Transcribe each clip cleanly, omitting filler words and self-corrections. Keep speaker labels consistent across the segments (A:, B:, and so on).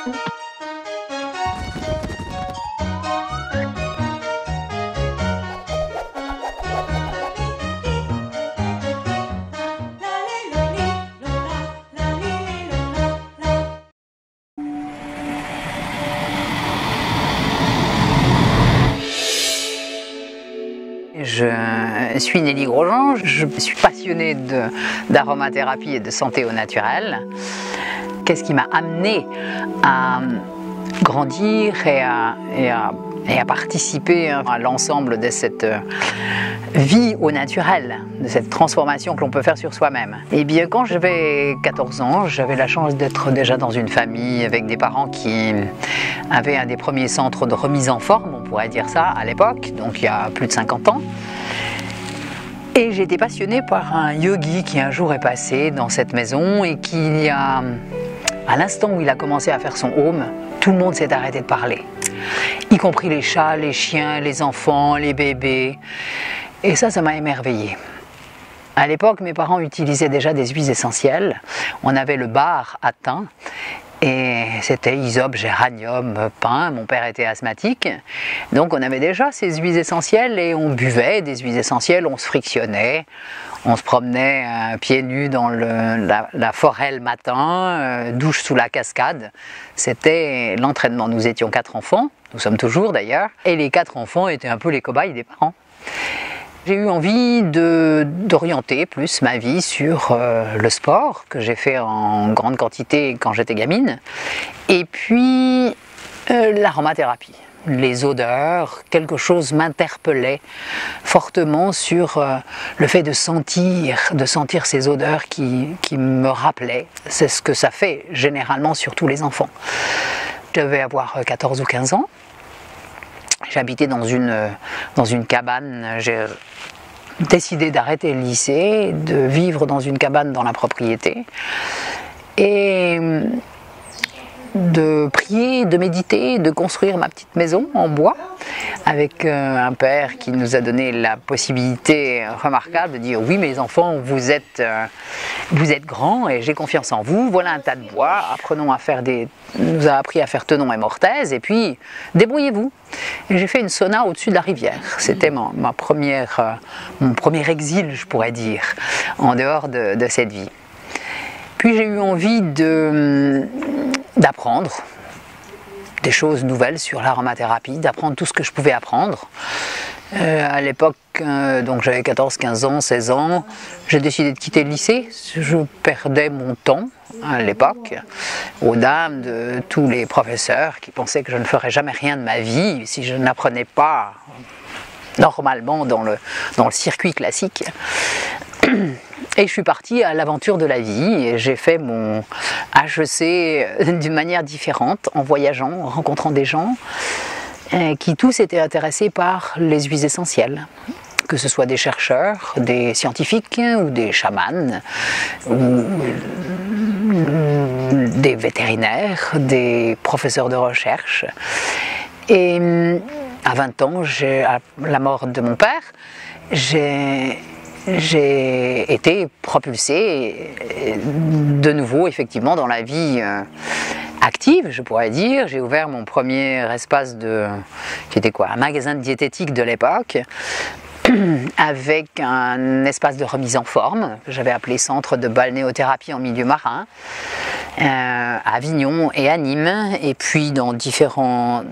A: Je suis Nelly Grosjean, je suis passionnée d'aromathérapie et de santé au naturel. Qu'est-ce qui m'a amenée à grandir et à participer à l'ensemble de cette vie au naturel, de cette transformation que l'on peut faire sur soi-même? Eh bien, quand j'avais 14 ans, j'avais la chance d'être déjà dans une famille avec des parents qui avaient un des premiers centres de remise en forme, on pourrait dire ça, à l'époque, donc il y a plus de 50 ans. Et j'ai été passionnée par un yogi qui un jour est passé dans cette maison et qui, à l'instant où il a commencé à faire son home, tout le monde s'est arrêté de parler, y compris les chats, les chiens, les enfants, les bébés. Et ça m'a émerveillée. À l'époque, mes parents utilisaient déjà des huiles essentielles. On avait le bar à thym. Et c'était hysope, géranium, pin. Mon père était asthmatique. Donc on avait déjà ces huiles essentielles et on buvait des huiles essentielles, on se frictionnait. On se promenait pieds nus dans la forêt le matin, douche sous la cascade. C'était l'entraînement. Nous étions 4 enfants, nous sommes toujours d'ailleurs. Et les 4 enfants étaient un peu les cobayes des parents. J'ai eu envie d'orienter plus ma vie sur le sport, que j'ai fait en grande quantité quand j'étais gamine, et puis l'aromathérapie. Les odeurs, quelque chose m'interpellait fortement sur le fait de sentir ces odeurs qui me rappelaient. C'est ce que ça fait généralement sur tous les enfants. Je devais avoir 14 ou 15 ans. J'habitais dans une cabane. J'ai décidé d'arrêter le lycée, de vivre dans une cabane dans la propriété et de prier, de méditer, de construire ma petite maison en bois avec un père qui nous a donné la possibilité remarquable de dire: oui, mes enfants, vous êtes grands et j'ai confiance en vous, voilà un tas de bois, nous a appris à faire tenon et mortaise et puis débrouillez-vous. Et j'ai fait une sauna au-dessus de la rivière. C'était mon premier exil, je pourrais dire, en dehors de cette vie. Puis j'ai eu envie d'apprendre des choses nouvelles sur l'aromathérapie, d'apprendre tout ce que je pouvais apprendre. À l'époque, donc j'avais 14, 15 ans, 16 ans, j'ai décidé de quitter le lycée. Je perdais mon temps à l'époque, aux dames de tous les professeurs qui pensaient que je ne ferais jamais rien de ma vie si je n'apprenais pas normalement dans le circuit classique. Et je suis partie à l'aventure de la vie et j'ai fait mon HEC d'une manière différente, en voyageant, en rencontrant des gens qui tous étaient intéressés par les huiles essentielles, que ce soit des chercheurs, des scientifiques ou des chamans, ou des vétérinaires, des professeurs de recherche. Et à 20 ans, à la mort de mon père, j'ai été propulsée de nouveau effectivement dans la vie active, je pourrais dire. J'ai ouvert mon premier espace qui était quoi, un magasin de diététique de l'époque, avec un espace de remise en forme que j'avais appelé Centre de balnéothérapie en milieu marin, à Avignon et à Nîmes. Et puis dans différents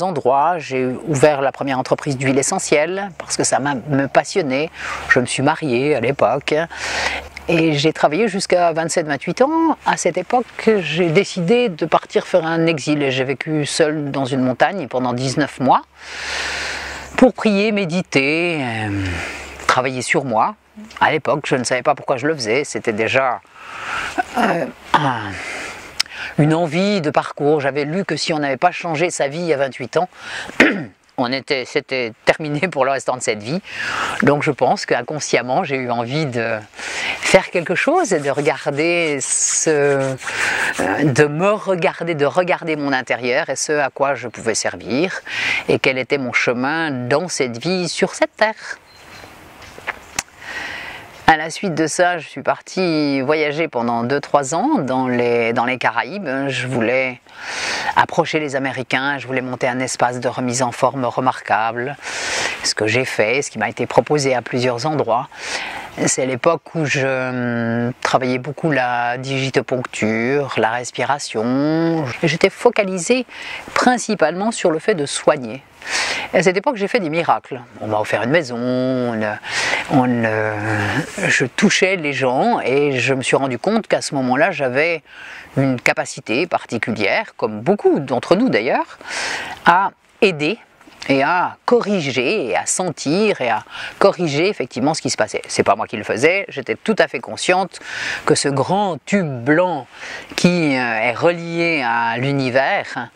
A: endroits, j'ai ouvert la première entreprise d'huile essentielle parce que ça me passionnait. Je me suis mariée à l'époque et j'ai travaillé jusqu'à 27-28 ans. À cette époque, j'ai décidé de partir faire un exil et j'ai vécu seule dans une montagne pendant 19 mois pour prier, méditer, travailler sur moi. À l'époque, je ne savais pas pourquoi je le faisais, c'était déjà une envie de parcours. J'avais lu que si on n'avait pas changé sa vie à 28 ans, c'était terminé pour le restant de cette vie. Donc je pense qu'inconsciemment, j'ai eu envie de faire quelque chose et de regarder mon intérieur et ce à quoi je pouvais servir et quel était mon chemin dans cette vie sur cette terre. À la suite de ça, je suis partie voyager pendant 2-3 ans dans les Caraïbes. Je voulais approcher les Américains, je voulais monter un espace de remise en forme remarquable. Ce que j'ai fait, ce qui m'a été proposé à plusieurs endroits. C'est l'époque où je travaillais beaucoup la digitoponcture, la respiration. J'étais focalisée principalement sur le fait de soigner. Et à cette époque, j'ai fait des miracles. On m'a offert une maison, je touchais les gens et je me suis rendu compte qu'à ce moment-là, j'avais une capacité particulière, comme beaucoup d'entre nous d'ailleurs, à aider et à corriger et à sentir et à corriger effectivement ce qui se passait. C'est pas moi qui le faisais, j'étais tout à fait consciente que ce grand tube blanc qui est relié à l'univers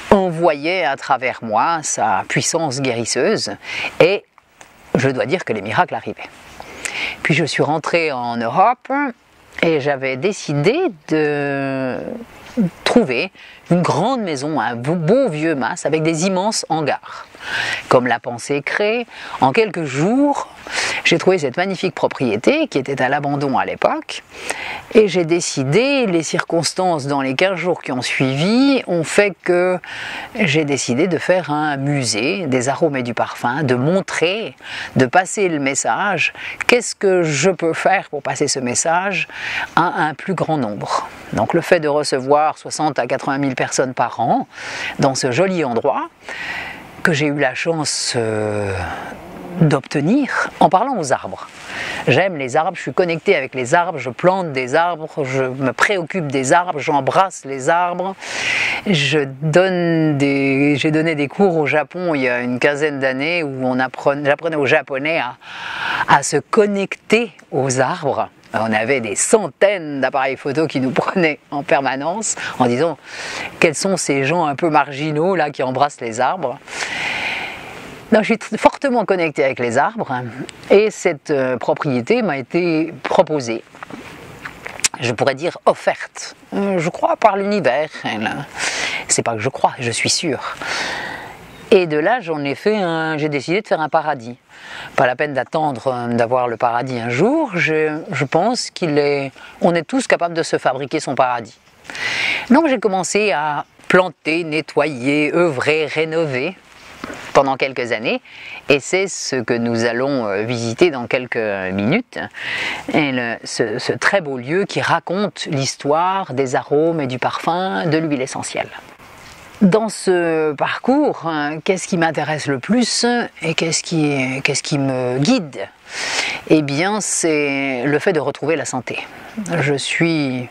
A: envoyait à travers moi sa puissance guérisseuse et je dois dire que les miracles arrivaient. Puis je suis rentrée en Europe et j'avais décidé de trouver une grande maison, un beau vieux mas avec des immenses hangars. Comme la pensée crée, en quelques jours, j'ai trouvé cette magnifique propriété qui était à l'abandon à l'époque et j'ai décidé, les circonstances dans les 15 jours qui ont suivi ont fait que j'ai décidé de faire un musée des arômes et du parfum, de montrer, de passer le message, qu'est-ce que je peux faire pour passer ce message à un plus grand nombre. Donc le fait de recevoir 60 à 80 000 personnes par an dans ce joli endroit que j'ai eu la chance d'obtenir en parlant aux arbres. J'aime les arbres, je suis connectée avec les arbres, je plante des arbres, je me préoccupe des arbres, j'embrasse les arbres. J'ai donné des cours au Japon il y a une quinzaine d'années où j'apprenais aux Japonais à se connecter aux arbres. On avait des centaines d'appareils photo qui nous prenaient en permanence en disant quels sont ces gens un peu marginaux là qui embrassent les arbres. Donc, je suis fortement connectée avec les arbres et cette propriété m'a été proposée. Je pourrais dire offerte, je crois par l'univers. C'est pas que je crois, je suis sûre. Et de là, j'ai décidé de faire un paradis. Pas la peine d'attendre d'avoir le paradis un jour, je pense on est tous capables de se fabriquer son paradis. Donc j'ai commencé à planter, nettoyer, œuvrer, rénover pendant quelques années et c'est ce que nous allons visiter dans quelques minutes, ce très beau lieu qui raconte l'histoire des arômes et du parfum, de l'huile essentielle. Dans ce parcours, qu'est-ce qui m'intéresse le plus et qu'est-ce qui me guide? Eh bien, c'est le fait de retrouver la santé. Je suis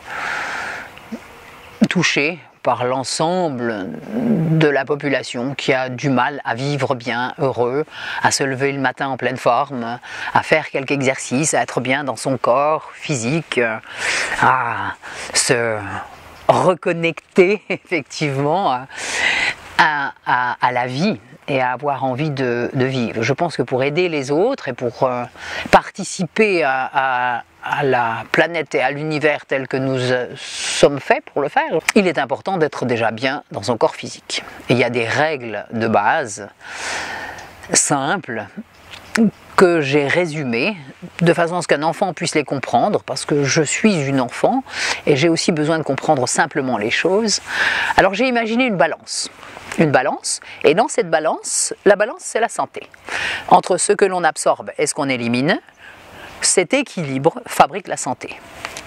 A: touchée par l'ensemble de la population qui a du mal à vivre bien, heureux, à se lever le matin en pleine forme, à faire quelques exercices, à être bien dans son corps physique, à se reconnecter effectivement à la vie et à avoir envie de vivre. Je pense que pour aider les autres et pour participer à la planète et à l'univers tel que nous sommes faits pour le faire, il est important d'être déjà bien dans son corps physique. Et il y a des règles de base simples que j'ai résumées de façon à ce qu'un enfant puisse les comprendre, parce que je suis une enfant et j'ai aussi besoin de comprendre simplement les choses. Alors j'ai imaginé une balance, et dans cette balance, la balance c'est la santé. Entre ce que l'on absorbe et ce qu'on élimine, cet équilibre fabrique la santé.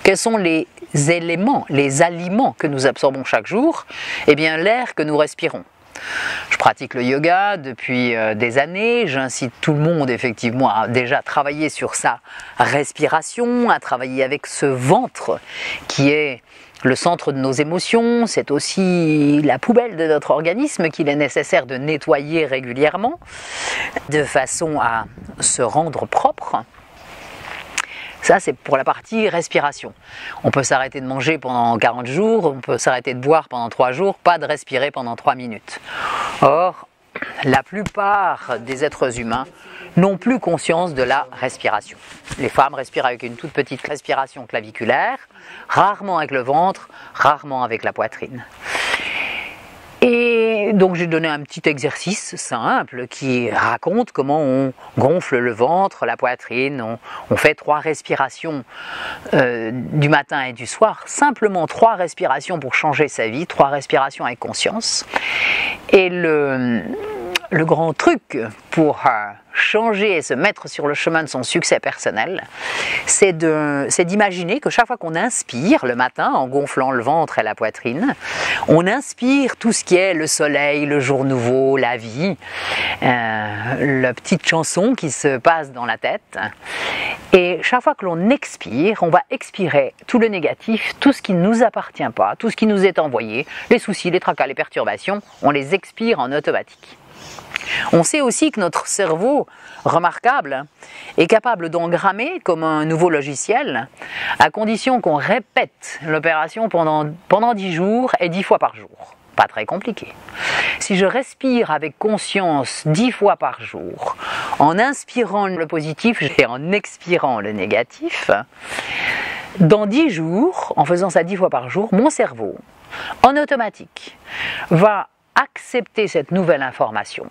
A: Quels sont les éléments, les aliments que nous absorbons chaque jour? Eh bien l'air que nous respirons. Je pratique le yoga depuis des années, j'incite tout le monde effectivement à déjà travailler sur sa respiration, à travailler avec ce ventre qui est le centre de nos émotions, c'est aussi la poubelle de notre organisme qu'il est nécessaire de nettoyer régulièrement de façon à se rendre propre. Ça, c'est pour la partie respiration. On peut s'arrêter de manger pendant 40 jours, on peut s'arrêter de boire pendant 3 jours, pas de respirer pendant 3 minutes. Or, la plupart des êtres humains n'ont plus conscience de la respiration. Les femmes respirent avec une toute petite respiration claviculaire, rarement avec le ventre, rarement avec la poitrine. Et Et donc j'ai donné un petit exercice simple qui raconte comment on gonfle le ventre, la poitrine, on fait 3 respirations du matin et du soir, simplement 3 respirations pour changer sa vie, 3 respirations avec conscience. Et le grand truc pour changer et se mettre sur le chemin de son succès personnel, c'est d'imaginer que chaque fois qu'on inspire le matin en gonflant le ventre et la poitrine, on inspire tout ce qui est le soleil, le jour nouveau, la vie, la petite chanson qui se passe dans la tête. Et chaque fois que l'on expire, on va expirer tout le négatif, tout ce qui ne nous appartient pas, tout ce qui nous est envoyé, les soucis, les tracas, les perturbations, on les expire en automatique. On sait aussi que notre cerveau, remarquable, est capable d'engrammer comme un nouveau logiciel, à condition qu'on répète l'opération pendant 10 jours et 10 fois par jour. Pas très compliqué. Si je respire avec conscience 10 fois par jour, en inspirant le positif et en expirant le négatif, dans 10 jours, en faisant ça 10 fois par jour, mon cerveau, en automatique, va accepter cette nouvelle information,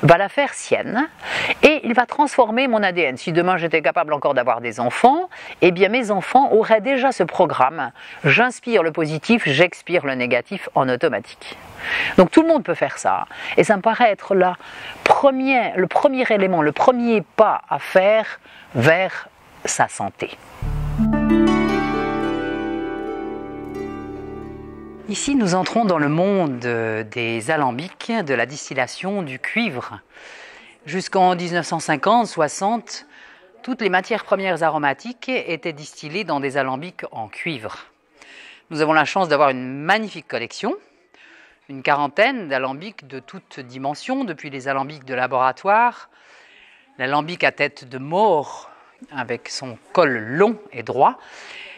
A: va la faire sienne et il va transformer mon ADN. Si demain j'étais capable encore d'avoir des enfants, eh bien mes enfants auraient déjà ce programme. J'inspire le positif, j'expire le négatif en automatique. Donc tout le monde peut faire ça. Et ça me paraît être le premier élément, le premier pas à faire vers sa santé. Ici, nous entrons dans le monde des alambics, de la distillation du cuivre. Jusqu'en 1950-60, toutes les matières premières aromatiques étaient distillées dans des alambics en cuivre. Nous avons la chance d'avoir une magnifique collection, une quarantaine d'alambics de toutes dimensions, depuis les alambics de laboratoire, l'alambic à tête de mort avec son col long et droit,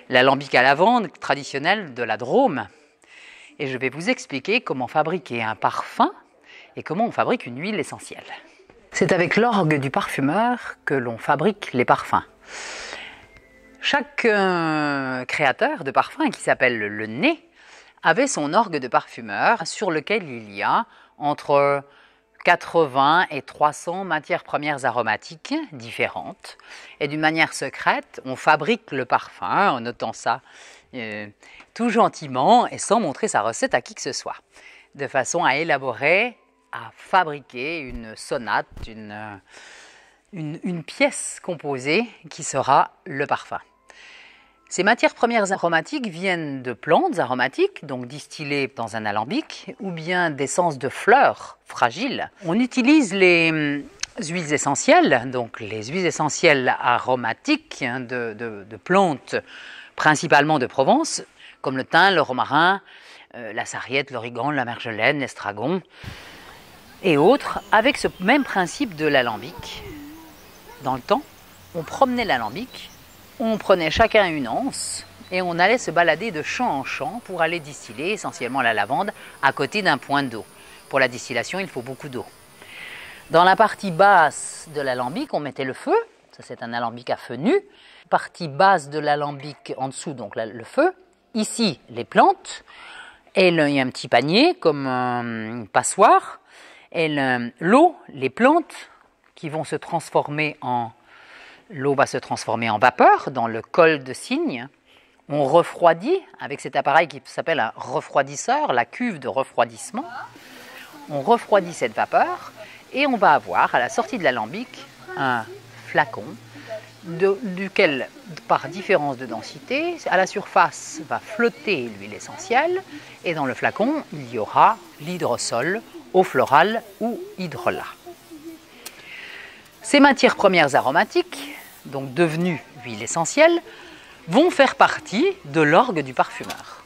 A: l'alambic à lavande traditionnel de la Drôme. Et je vais vous expliquer comment fabriquer un parfum et comment on fabrique une huile essentielle. C'est avec l'orgue du parfumeur que l'on fabrique les parfums. Chaque créateur de parfum, qui s'appelle le nez, avait son orgue de parfumeur sur lequel il y a entre 80 et 300 matières premières aromatiques différentes. Et d'une manière secrète, on fabrique le parfum en notant ça tout gentiment et sans montrer sa recette à qui que ce soit, de façon à élaborer, à fabriquer une sonate, une pièce composée qui sera le parfum. Ces matières premières aromatiques viennent de plantes aromatiques, donc distillées dans un alambic, ou bien d'essences de fleurs fragiles. On utilise les huiles essentielles, donc les huiles essentielles aromatiques de plantes, principalement de Provence, comme le thym, le romarin, la sarriette, l'origan, la marjolaine, l'estragon et autres, avec ce même principe de l'alambic. Dans le temps, on promenait l'alambic, on prenait chacun une anse et on allait se balader de champ en champ pour aller distiller essentiellement la lavande à côté d'un point d'eau. Pour la distillation, il faut beaucoup d'eau. Dans la partie basse de l'alambic, on mettait le feu, ça c'est un alambic à feu nu. Partie basse de l'alambic en dessous, donc là, le feu. Ici, les plantes. Et il y a un petit panier comme une passoire. Et l'eau, les plantes qui vont se transformer l'eau va se transformer en vapeur dans le col de cygne. On refroidit avec cet appareil qui s'appelle un refroidisseur, la cuve de refroidissement. On refroidit cette vapeur et on va avoir à la sortie de l'alambic un flacon duquel, par différence de densité, à la surface va flotter l'huile essentielle et dans le flacon, il y aura l'hydrosol, eau florale ou hydrolat. Ces matières premières aromatiques, donc devenues huile essentielle, vont faire partie de l'orgue du parfumeur.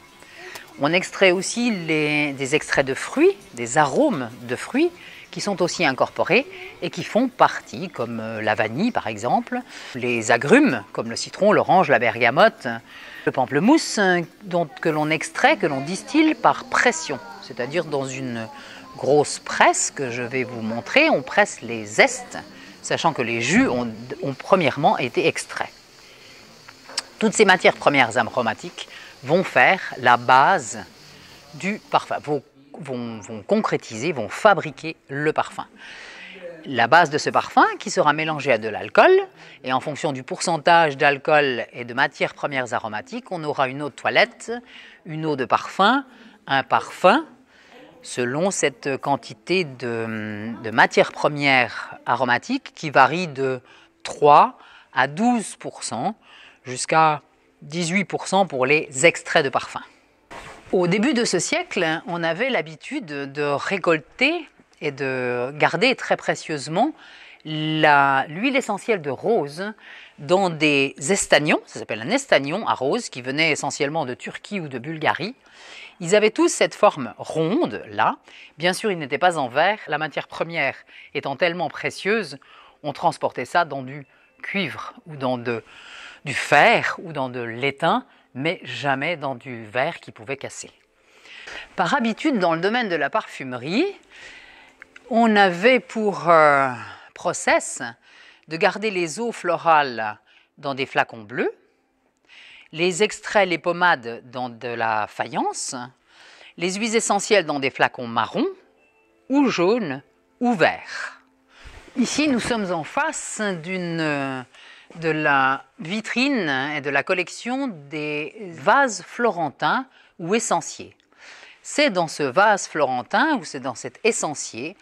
A: On extrait aussi des extraits de fruits, des arômes de fruits, qui sont aussi incorporés et qui font partie, comme la vanille par exemple, les agrumes comme le citron, l'orange, la bergamote, le pamplemousse, que l'on extrait, que l'on distille par pression, c'est-à-dire dans une grosse presse que je vais vous montrer, on presse les zestes, sachant que les jus ont premièrement été extraits. Toutes ces matières premières aromatiques vont faire la base du parfum. vont concrétiser, vont fabriquer le parfum. La base de ce parfum qui sera mélangée à de l'alcool, et en fonction du pourcentage d'alcool et de matières premières aromatiques, on aura une eau de toilette, une eau de parfum, un parfum, selon cette quantité de matières premières aromatiques qui varie de 3 à 12%, jusqu'à 18% pour les extraits de parfum. Au début de ce siècle, on avait l'habitude de récolter et de garder très précieusement l'huile essentielle de rose dans des estagnons, ça s'appelle un estagnon à rose, qui venait essentiellement de Turquie ou de Bulgarie. Ils avaient tous cette forme ronde, là. Bien sûr, ils n'étaient pas en verre. La matière première étant tellement précieuse, on transportait ça dans du cuivre ou dans du fer ou dans de l'étain, mais jamais dans du verre qui pouvait casser. Par habitude, dans le domaine de la parfumerie, on avait pour process de garder les eaux florales dans des flacons bleus, les extraits, les pommades dans de la faïence, les huiles essentielles dans des flacons marrons, ou jaunes, ou verts. Ici, nous sommes en face de la vitrine et de la collection des vases florentins ou essenciers. C'est dans ce vase florentin ou c'est dans cet essencier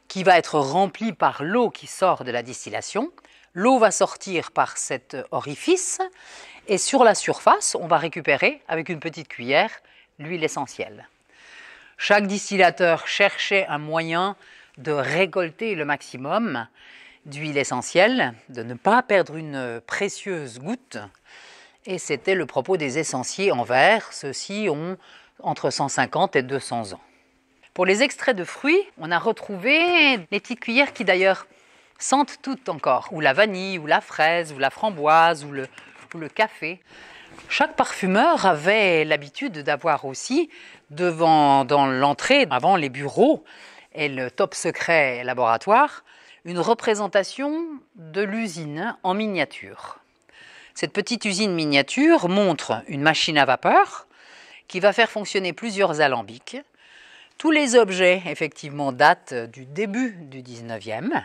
A: qui va être rempli par l'eau qui sort de la distillation. L'eau va sortir par cet orifice et sur la surface, on va récupérer avec une petite cuillère l'huile essentielle. Chaque distillateur cherchait un moyen de récolter le maximum d'huile essentielle, de ne pas perdre une précieuse goutte. Et c'était le propos des essenciers en verre. Ceux-ci ont entre 150 et 200 ans. Pour les extraits de fruits, on a retrouvé les petites cuillères qui d'ailleurs sentent toutes encore, ou la vanille, ou la fraise, ou la framboise, ou le café. Chaque parfumeur avait l'habitude d'avoir aussi, dans l'entrée, avant les bureaux et le top secret laboratoire, une représentation de l'usine en miniature. Cette petite usine miniature montre une machine à vapeur qui va faire fonctionner plusieurs alambics. Tous les objets, effectivement, datent du début du 19e,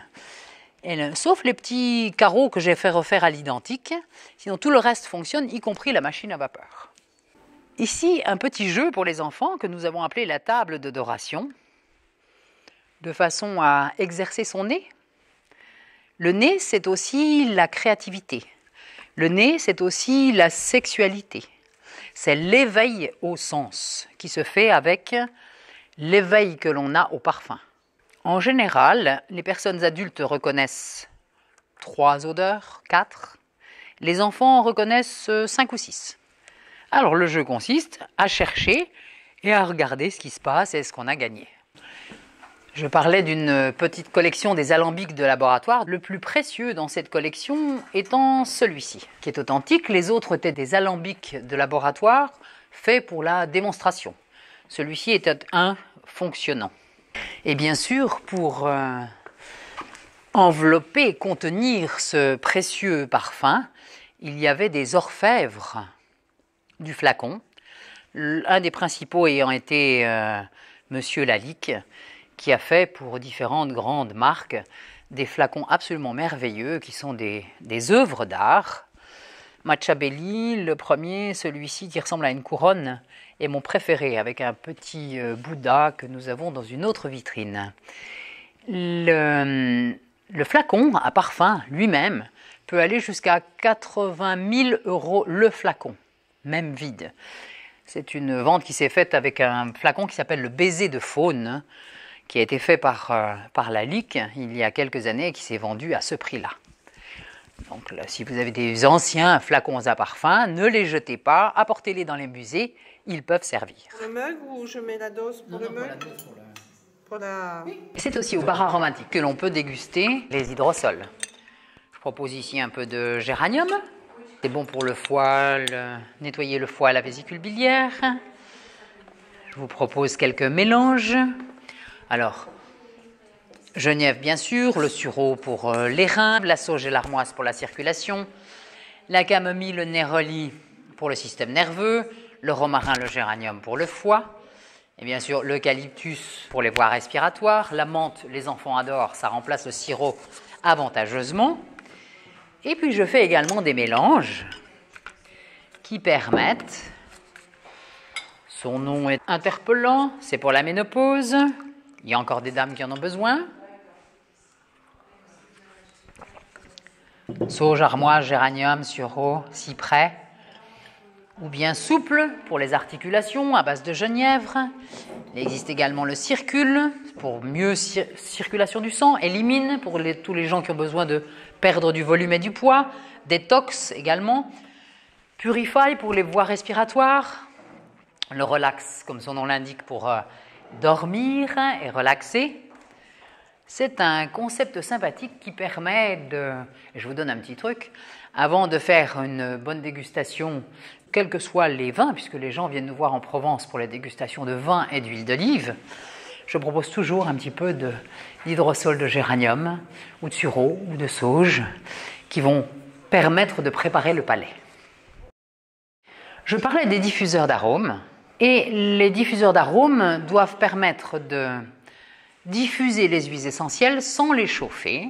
A: sauf les petits carreaux que j'ai fait refaire à l'identique. Sinon, tout le reste fonctionne, y compris la machine à vapeur. Ici, un petit jeu pour les enfants que nous avons appelé la table d'odoration, de façon à exercer son nez. Le nez, c'est aussi la créativité. Le nez, c'est aussi la sexualité. C'est l'éveil au sens qui se fait avec l'éveil que l'on a au parfum. En général, les personnes adultes reconnaissent 3 odeurs, 4. Les enfants en reconnaissent 5 ou 6. Alors le jeu consiste à chercher et à regarder ce qui se passe et ce qu'on a gagné. Je parlais d'une petite collection des alambics de laboratoire. Le plus précieux dans cette collection étant celui-ci, qui est authentique. Les autres étaient des alambics de laboratoire faits pour la démonstration. Celui-ci était un fonctionnant. Et bien sûr, pour envelopper, contenir ce précieux parfum, il y avait des orfèvres du flacon. Un des principaux ayant été Monsieur Lalique, qui a fait pour différentes grandes marques des flacons absolument merveilleux qui sont des œuvres d'art. Machiavelli, le premier, celui-ci qui ressemble à une couronne, est mon préféré, avec un petit Bouddha que nous avons dans une autre vitrine. Le flacon à parfum lui-même peut aller jusqu'à 80 000 € le flacon, même vide. C'est une vente qui s'est faite avec un flacon qui s'appelle le baiser de faune, qui a été fait par Lalique il y a quelques années et qui s'est vendu à ce prix-là. Donc là, si vous avez des anciens flacons à parfum, ne les jetez pas, apportez-les dans les musées, ils peuvent servir.
B: Pour le mug ou je mets la dose pour le mug? Pour la...
A: Oui. C'est aussi au bar aromatique que l'on peut déguster les hydrosols. Je propose ici un peu de géranium. C'est bon pour le foie, nettoyer le foie à la vésicule biliaire. Je vous propose quelques mélanges. Alors, genièvre bien sûr, le sureau pour les reins, la sauge et l'armoise pour la circulation, la camomille, le néroli pour le système nerveux, le romarin, le géranium pour le foie, Et bien sûr, l'eucalyptus pour les voies respiratoires, la menthe, les enfants adorent, ça remplace le sirop avantageusement. Et puis je fais également des mélanges qui permettent, son nom est interpellant, c'est pour la ménopause, il y a encore des dames qui en ont besoin. Sauge, armoise, géranium, sureau, cyprès, ou bien souple pour les articulations à base de genièvre. Il existe également le circule pour mieux circulation du sang, élimine pour tous les gens qui ont besoin de perdre du volume et du poids, détox également, purify pour les voies respiratoires, le relax comme son nom l'indique pour dormir et relaxer. C'est un concept sympathique qui permet de, et je vous donne un petit truc, avant de faire une bonne dégustation, quels que soient les vins, puisque les gens viennent nous voir en Provence pour les dégustations de vin et d'huile d'olive, je propose toujours un petit peu d'hydrosol de géranium, ou de sureau, ou de sauge, qui vont permettre de préparer le palais. Je parlais des diffuseurs d'arômes, et les diffuseurs d'arômes doivent permettre de diffuser les huiles essentielles sans les chauffer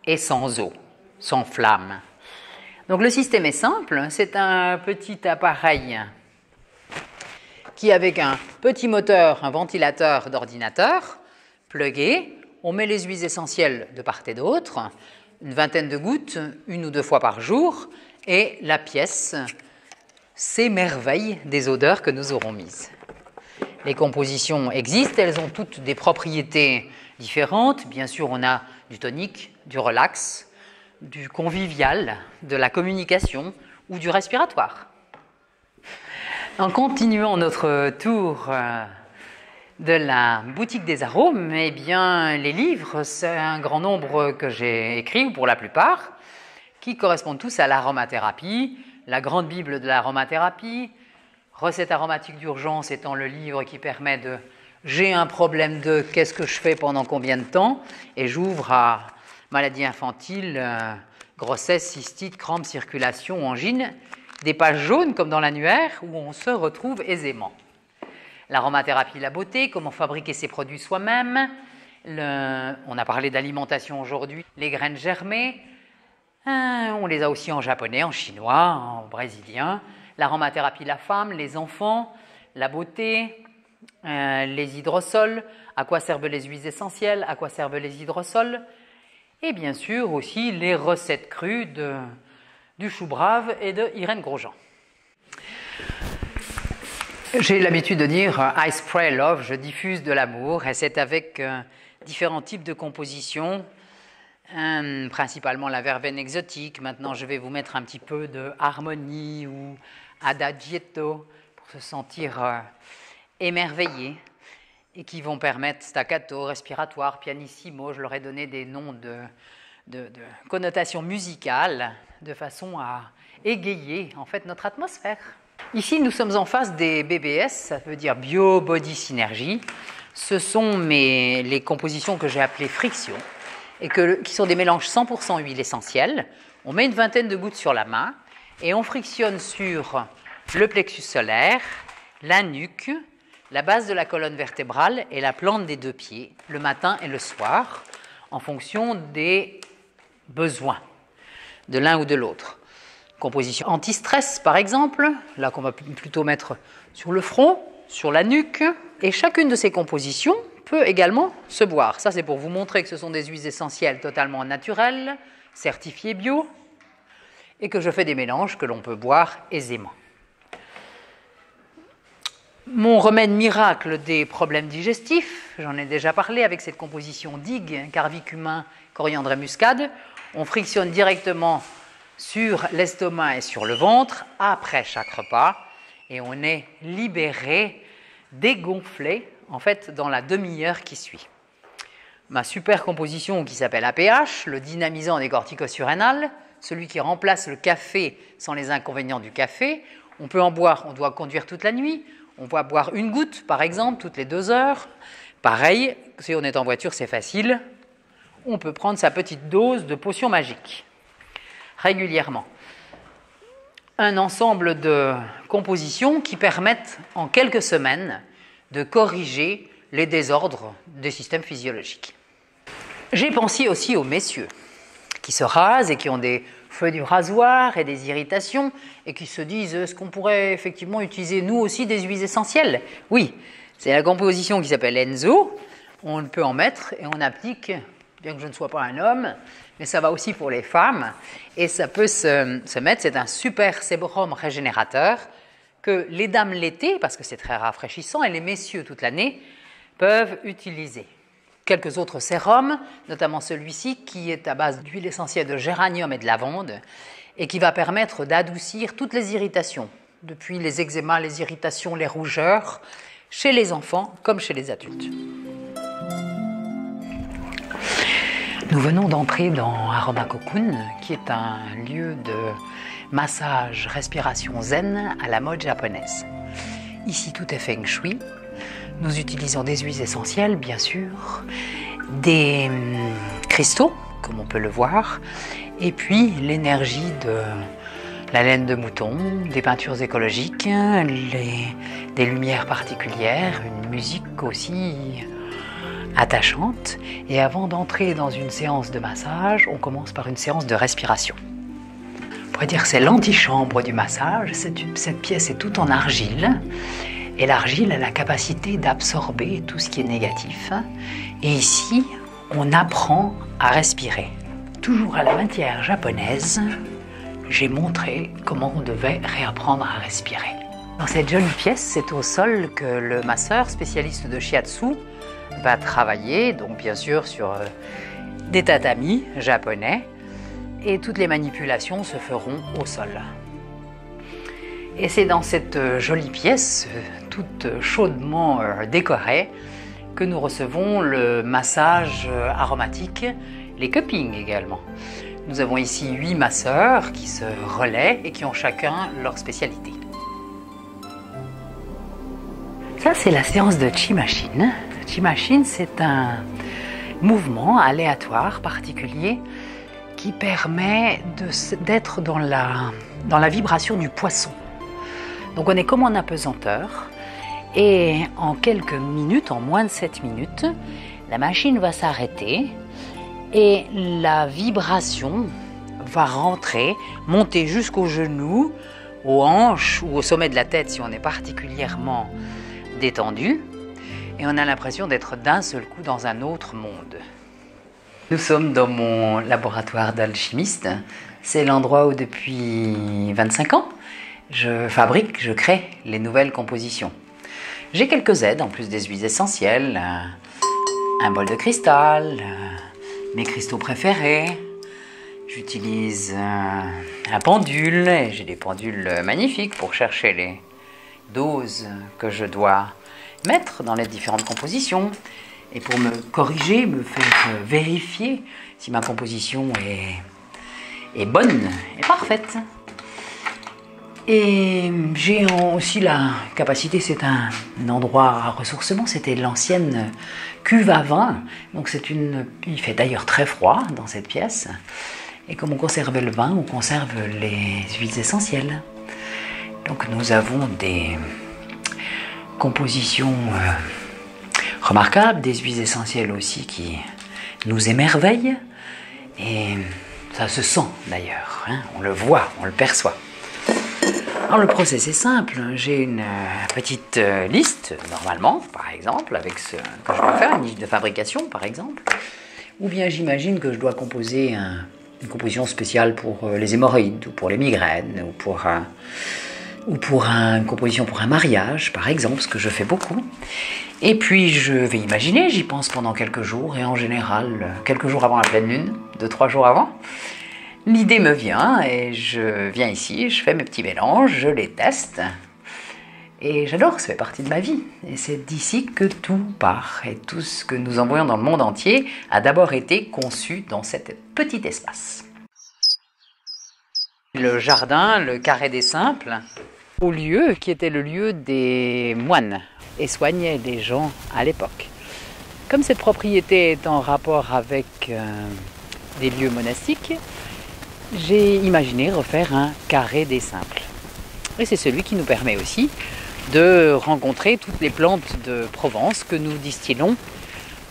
A: et sans eau, sans flamme. Donc le système est simple, c'est un petit appareil qui, avec un petit moteur, un ventilateur d'ordinateur, plugué, on met les huiles essentielles de part et d'autre, une vingtaine de gouttes, 1 ou 2 fois par jour, et la pièce s'émerveille des odeurs que nous aurons mises. Les compositions existent, elles ont toutes des propriétés différentes. Bien sûr, on a du tonique, du relax, du convivial, de la communication ou du respiratoire. En continuant notre tour de la boutique des arômes, eh bien, les livres, c'est un grand nombre que j'ai écrits, ou pour la plupart, qui correspondent tous à l'aromathérapie, la grande bible de l'aromathérapie, Recettes aromatiques d'urgence étant le livre qui permet de « j'ai un problème de qu'est-ce que je fais pendant combien de temps ?» et j'ouvre à maladie infantile, grossesse, cystite, crampes, circulation, angine, des pages jaunes comme dans l'annuaire où on se retrouve aisément. L'aromathérapie, la beauté, comment fabriquer ses produits soi-même, on a parlé d'alimentation aujourd'hui, les graines germées, on les a aussi en japonais, en chinois, en brésilien, l'aromathérapie, la femme, les enfants, la beauté, les hydrosols, à quoi servent les huiles essentielles, à quoi servent les hydrosols, et bien sûr aussi les recettes crues du chou brave et de Irène Grosjean. J'ai l'habitude de dire I spray love, je diffuse de l'amour, et c'est avec différents types de compositions, principalement la verveine exotique. Maintenant, je vais vous mettre un petit peu de harmonie ou adagietto pour se sentir émerveillé et qui vont permettre staccato, respiratoire, pianissimo. Je leur ai donné des noms de connotations musicales de façon à égayer en fait notre atmosphère. Ici, nous sommes en face des BBS, ça veut dire Bio Body Synergy. Ce sont les compositions que j'ai appelées friction et qui sont des mélanges 100% huile essentielle. On met une vingtaine de gouttes sur la main et on frictionne sur le plexus solaire, la nuque, la base de la colonne vertébrale et la plante des 2 pieds, le matin et le soir, en fonction des besoins de l'un ou de l'autre. Composition anti-stress, par exemple, là qu'on va plutôt mettre sur le front, sur la nuque, et chacune de ces compositions peut également se boire. Ça, c'est pour vous montrer que ce sont des huiles essentielles totalement naturelles, certifiées bio, et que je fais des mélanges que l'on peut boire aisément. Mon remède miracle des problèmes digestifs, j'en ai déjà parlé avec cette composition d'IG, carvicumin, coriandre et muscade. On frictionne directement sur l'estomac et sur le ventre après chaque repas et on est libéré, dégonflé, en fait, dans la demi-heure qui suit. Ma super composition qui s'appelle APH, le dynamisant des corticosurrénales, celui qui remplace le café sans les inconvénients du café. On peut en boire, on doit conduire toute la nuit, on va boire 1 goutte par exemple toutes les 2 heures. Pareil, si on est en voiture, c'est facile, on peut prendre sa petite dose de potion magique régulièrement. Un ensemble de compositions qui permettent en quelques semaines de corriger les désordres des systèmes physiologiques. J'ai pensé aussi aux messieurs qui se rasent et qui ont des feux du rasoir et des irritations et qui se disent est-ce qu'on pourrait effectivement utiliser nous aussi des huiles essentielles? Oui, c'est la composition qui s'appelle Enzo. On peut en mettre et on applique, bien que je ne sois pas un homme, mais ça va aussi pour les femmes et ça peut se mettre. C'est un super sérum régénérateur que les dames l'été, parce que c'est très rafraîchissant, et les messieurs toute l'année peuvent utiliser. Quelques autres sérums, notamment celui-ci qui est à base d'huile essentielle de géranium et de lavande et qui va permettre d'adoucir toutes les irritations, depuis les eczémas, les irritations, les rougeurs, chez les enfants comme chez les adultes. Nous venons d'entrer dans Aroma Cocoon, qui est un lieu de massage, respiration zen à la mode japonaise. Ici, tout est feng shui. Nous utilisons des huiles essentielles, bien sûr, des cristaux, comme on peut le voir, et puis l'énergie de la laine de mouton, des peintures écologiques, des lumières particulières, une musique aussi attachante. Et avant d'entrer dans une séance de massage, on commence par une séance de respiration. On pourrait dire que c'est l'antichambre du massage. Cette pièce est toute en argile. Et l'argile a la capacité d'absorber tout ce qui est négatif. Et ici, on apprend à respirer. Toujours à la matière japonaise, j'ai montré comment on devait réapprendre à respirer. Dans cette jolie pièce, c'est au sol que le masseur spécialiste de shiatsu va travailler, donc bien sûr sur des tatamis japonais, et toutes les manipulations se feront au sol. Et c'est dans cette jolie pièce, toute chaudement décorée, que nous recevons le massage aromatique, les cuppings également. Nous avons ici 8 masseurs qui se relaient et qui ont chacun leur spécialité. Ça, c'est la séance de Chi Machine. Chi Machine, c'est un mouvement aléatoire particulier qui permet d'être dans la vibration du poisson. Donc on est comme en apesanteur et en quelques minutes, en moins de 7 minutes, la machine va s'arrêter et la vibration va rentrer, monter jusqu'aux genoux, aux hanches ou au sommet de la tête si on est particulièrement détendu, et on a l'impression d'être d'un seul coup dans un autre monde. Nous sommes dans mon laboratoire d'alchimiste. C'est l'endroit où depuis 25 ans, je fabrique, je crée les nouvelles compositions. J'ai quelques aides, en plus des huiles essentielles, un bol de cristal, mes cristaux préférés. J'utilise un pendule, et j'ai des pendules magnifiques pour chercher les doses que je dois mettre dans les différentes compositions et pour me corriger, me faire vérifier si ma composition est bonne et parfaite. Et j'ai aussi la capacité, c'est un endroit à ressourcement, c'était l'ancienne cuve à vin, donc il fait d'ailleurs très froid dans cette pièce, et comme on conserve le vin, on conserve les huiles essentielles. Donc nous avons des compositions remarquables, des huiles essentielles aussi qui nous émerveillent, et ça se sent d'ailleurs, hein, on le voit, on le perçoit. Alors le process est simple, j'ai une petite liste normalement, par exemple, avec ce que je dois faire, une liste de fabrication par exemple, ou bien j'imagine que je dois composer une composition spéciale pour les hémorroïdes, ou pour les migraines, ou pour une composition pour un mariage par exemple, ce que je fais beaucoup. Et puis je vais imaginer, j'y pense pendant quelques jours, et en général quelques jours avant la pleine lune, 2-3 jours avant. L'idée me vient et je viens ici, je fais mes petits mélanges, je les teste et j'adore, ça fait partie de ma vie. Et c'est d'ici que tout part et tout ce que nous envoyons dans le monde entier a d'abord été conçu dans cet petit espace. Le jardin, le carré des simples, au lieu qui était le lieu des moines et soignait les gens à l'époque. Comme cette propriété est en rapport avec des lieux monastiques, j'ai imaginé refaire un carré des simples. Et c'est celui qui nous permet aussi de rencontrer toutes les plantes de Provence que nous distillons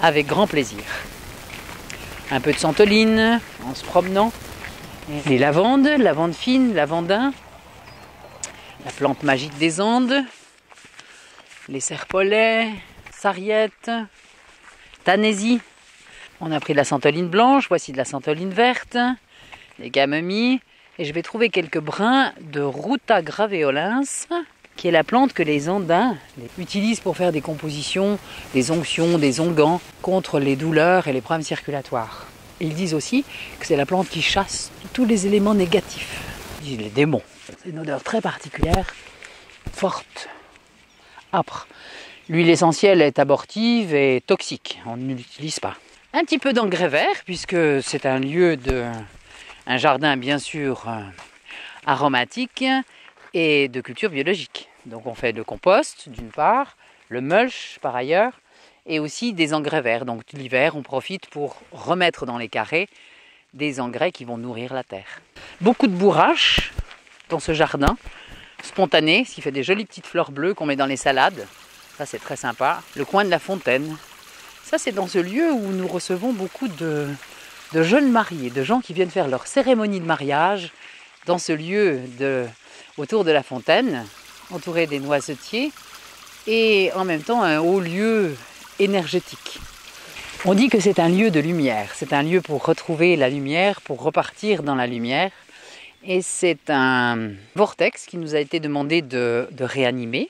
A: avec grand plaisir. Un peu de santoline en se promenant, les lavandes, lavande fine, lavandin, la plante magique des Andes, les serpollets, sarriette, tanésie. On a pris de la santoline blanche, voici de la santoline verte, des camomilles, et je vais trouver quelques brins de Ruta graveolens, qui est la plante que les Andins utilisent pour faire des compositions, des onctions, des onguents contre les douleurs et les problèmes circulatoires. Et ils disent aussi que c'est la plante qui chasse tous les éléments négatifs. Ils disent les démons. C'est une odeur très particulière, forte, âpre. L'huile essentielle est abortive et toxique, on ne l'utilise pas. Un petit peu d'engrais vert, puisque c'est un jardin bien sûr aromatique, et de culture biologique. Donc on fait le compost d'une part, le mulch par ailleurs, et aussi des engrais verts. Donc l'hiver on profite pour remettre dans les carrés des engrais qui vont nourrir la terre. Beaucoup de bourrache dans ce jardin, spontané, ce qui fait des jolies petites fleurs bleues qu'on met dans les salades. Ça c'est très sympa. Le coin de la fontaine. Ça c'est dans ce lieu où nous recevons beaucoup de jeunes mariés, de gens qui viennent faire leur cérémonie de mariage dans ce lieu autour de la fontaine, entouré des noisetiers, et en même temps un haut lieu énergétique. On dit que c'est un lieu de lumière, c'est un lieu pour retrouver la lumière, pour repartir dans la lumière, et c'est un vortex qui nous a été demandé de réanimer,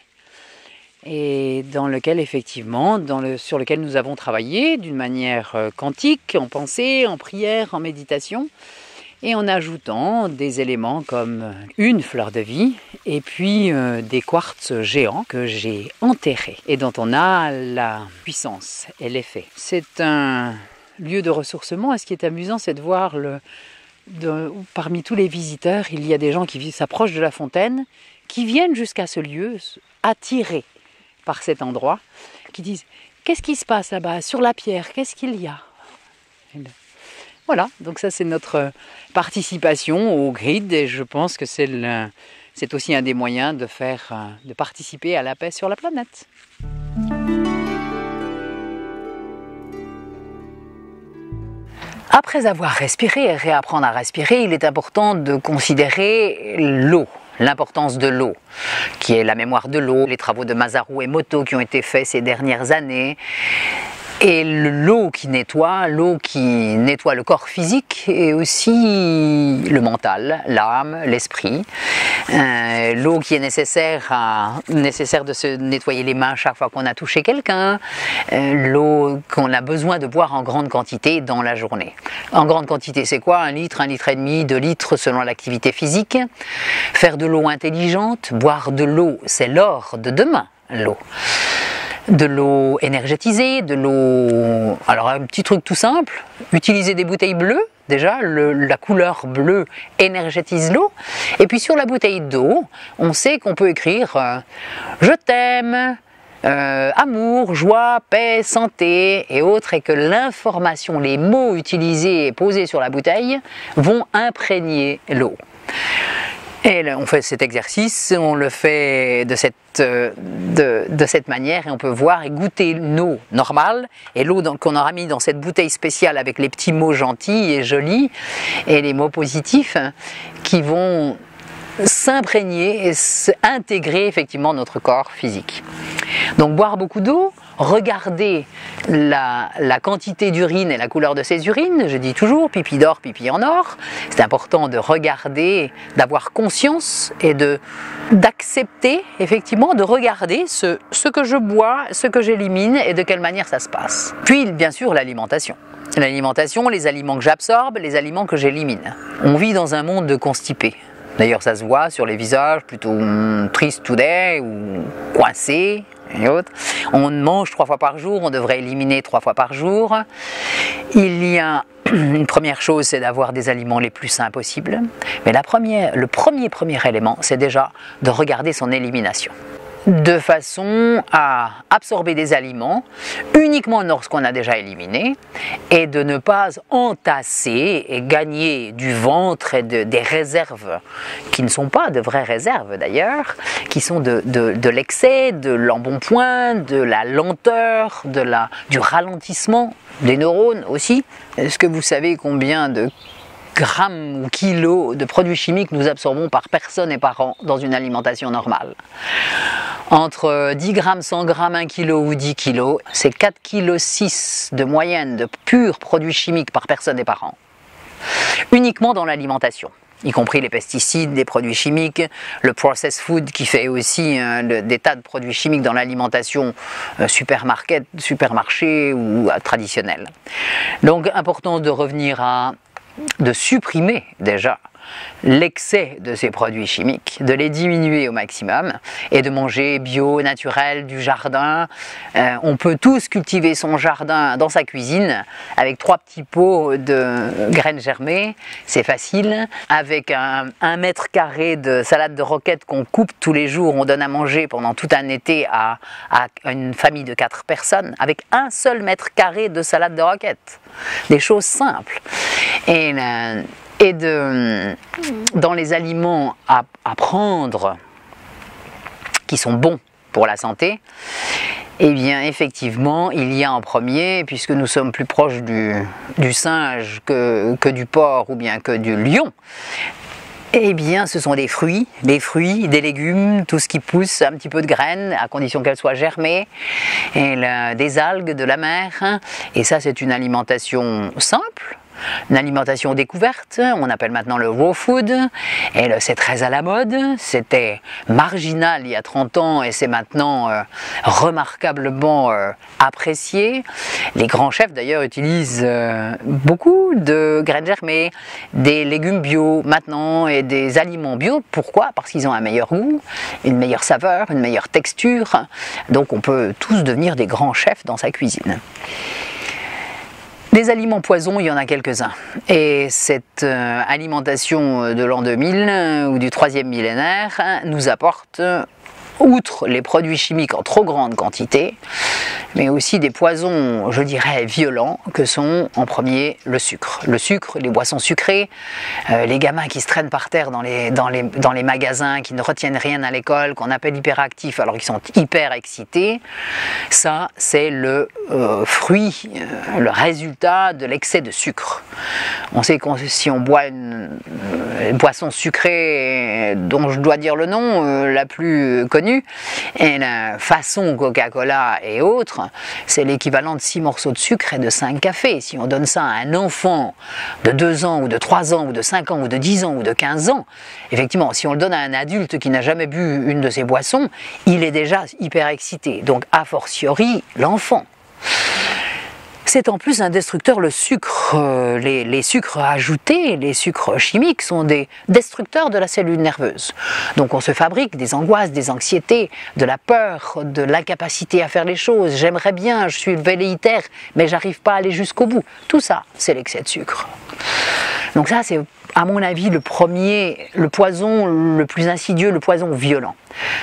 A: et dans lequel effectivement, sur lequel nous avons travaillé d'une manière quantique, en pensée, en prière, en méditation, et en ajoutant des éléments comme une fleur de vie et puis des quartz géants que j'ai enterrés et dont on a la puissance et l'effet. C'est un lieu de ressourcement et ce qui est amusant c'est de voir parmi tous les visiteurs, il y a des gens qui s'approchent de la fontaine, qui viennent jusqu'à ce lieu attirés par cet endroit, qui disent « Qu'est-ce qui se passe là-bas sur la pierre? Qu'est-ce qu'il y a ?» Voilà, donc ça c'est notre participation au grid et je pense que c'est aussi un des moyens de participer à la paix sur la planète. Après avoir respiré et réapprendre à respirer, il est important de considérer l'eau. L'importance de l'eau, qui est la mémoire de l'eau, les travaux de Masaru Emoto qui ont été faits ces dernières années. Et l'eau qui nettoie le corps physique et aussi le mental, l'âme, l'esprit. L'eau qui est nécessaire de se nettoyer les mains chaque fois qu'on a touché quelqu'un. L'eau qu'on a besoin de boire en grande quantité dans la journée. En grande quantité, c'est quoi? 1 litre, 1,5 litre, 2 litres selon l'activité physique. Faire de l'eau intelligente, boire de l'eau, c'est l'or de demain, l'eau. De l'eau énergétisée, de l'eau... Alors un petit truc tout simple, utiliser des bouteilles bleues, déjà la couleur bleue énergétise l'eau. Et puis sur la bouteille d'eau, on sait qu'on peut écrire « Je t'aime », amour, joie, paix, santé et autres, et que l'information, les mots utilisés et posés sur la bouteille vont imprégner l'eau. Et on fait cet exercice, on le fait de cette manière et on peut voir et goûter l'eau normale et l'eau qu'on aura mis dans cette bouteille spéciale avec les petits mots gentils et jolis et les mots positifs qui vont s'imprégner et intégrer effectivement notre corps physique. Donc boire beaucoup d'eau, regarder la quantité d'urine et la couleur de ces urines, je dis toujours pipi d'or, pipi en or. C'est important de regarder, d'avoir conscience et d'accepter effectivement de regarder ce que je bois, ce que j'élimine et de quelle manière ça se passe. Puis bien sûr l'alimentation. L'alimentation, les aliments que j'absorbe, les aliments que j'élimine. On vit dans un monde de constipés. D'ailleurs, ça se voit sur les visages plutôt tristes today ou coincés et autres. On mange 3 fois par jour, on devrait éliminer 3 fois par jour. Il y a une première chose, c'est d'avoir des aliments les plus sains possibles. Mais le premier élément, c'est déjà de regarder son élimination. de façon à absorber des aliments uniquement lorsqu'on a déjà éliminé et de ne pas entasser et gagner du ventre et des réserves qui ne sont pas de vraies réserves d'ailleurs, qui sont de l'excès, de l'embonpoint, de la lenteur, du ralentissement des neurones aussi. Est-ce que vous savez combien de grammes ou kilos de produits chimiques nous absorbons par personne et par an dans une alimentation normale? Entre 10 grammes, 100 grammes, 1 kg ou 10 kg, c'est 4,6 kg de moyenne de purs produits chimiques par personne et par an. Uniquement dans l'alimentation, y compris les pesticides, les produits chimiques, le processed food qui fait aussi des tas de produits chimiques dans l'alimentation supermarché ou traditionnelle. Donc important de revenir de supprimer déjà l'excès de ces produits chimiques, de les diminuer au maximum et de manger bio, naturel, du jardin. On peut tous cultiver son jardin dans sa cuisine avec 3 petits pots de graines germées, c'est facile. Avec un mètre carré de salade de roquette qu'on coupe tous les jours, on donne à manger pendant tout un été à une famille de 4 personnes avec un seul mètre carré de salade de roquette. Des choses simples. Et dans les aliments à prendre qui sont bons pour la santé, eh bien effectivement il y a en premier, puisque nous sommes plus proches du singe que du porc ou bien que du lion, eh bien ce sont des fruits, des légumes, tout ce qui pousse, un petit peu de graines, à condition qu'elles soient germées, et des algues de la mer, et ça c'est une alimentation simple. Une alimentation découverte, on appelle maintenant le raw food, et c'est très à la mode, c'était marginal il y a 30 ans et c'est maintenant remarquablement apprécié. Les grands chefs d'ailleurs utilisent beaucoup de graines germées, des légumes bio maintenant et des aliments bio. Pourquoi? Parce qu'ils ont un meilleur goût, une meilleure saveur, une meilleure texture, donc on peut tous devenir des grands chefs dans sa cuisine. Les aliments poisons, il y en a quelques-uns. Et cette alimentation de l'an 2000 ou du 3e millénaire nous apporte, outre les produits chimiques en trop grande quantité, mais aussi des poisons, je dirais, violents, que sont en premier le sucre. Le sucre, les boissons sucrées, les gamins qui se traînent par terre dans les magasins, qui ne retiennent rien à l'école, qu'on appelle hyperactifs alors qu'ils sont hyper excités, ça c'est le fruit, le résultat de l'excès de sucre. On sait que si on boit une boisson sucrée dont je dois dire le nom, la plus connue, et la façon Coca-Cola et autres, c'est l'équivalent de 6 morceaux de sucre et de 5 cafés. Si on donne ça à un enfant de 2 ans ou de 3 ans ou de 5 ans ou de 10 ans ou de 15 ans, effectivement, si on le donne à un adulte qui n'a jamais bu une de ces boissons, il est déjà hyper excité. Donc a fortiori l'enfant. C'est en plus un destructeur, le sucre, les sucres ajoutés, les sucres chimiques sont des destructeurs de la cellule nerveuse. Donc on se fabrique des angoisses, des anxiétés, de la peur, de l'incapacité à faire les choses. J'aimerais bien, je suis velléitaire, mais j'arrive pas à aller jusqu'au bout. Tout ça, c'est l'excès de sucre. Donc ça, c'est à mon avis le poison le plus insidieux, le poison violent.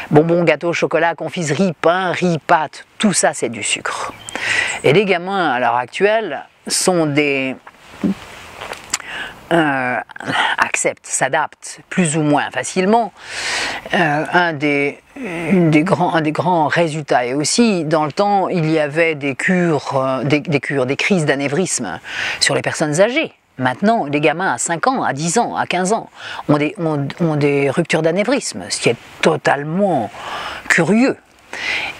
A: Bonbons, gâteaux, chocolat, confiserie, pain, riz, pâtes, tout ça c'est du sucre. Et les gamins à l'heure actuelle sont acceptent, s'adaptent plus ou moins facilement. Un des grands résultats, et aussi dans le temps il y avait des crises d'anévrisme sur les personnes âgées. Maintenant, les gamins à 5 ans, à 10 ans, à 15 ans ont des ruptures d'anévrisme, ce qui est totalement curieux.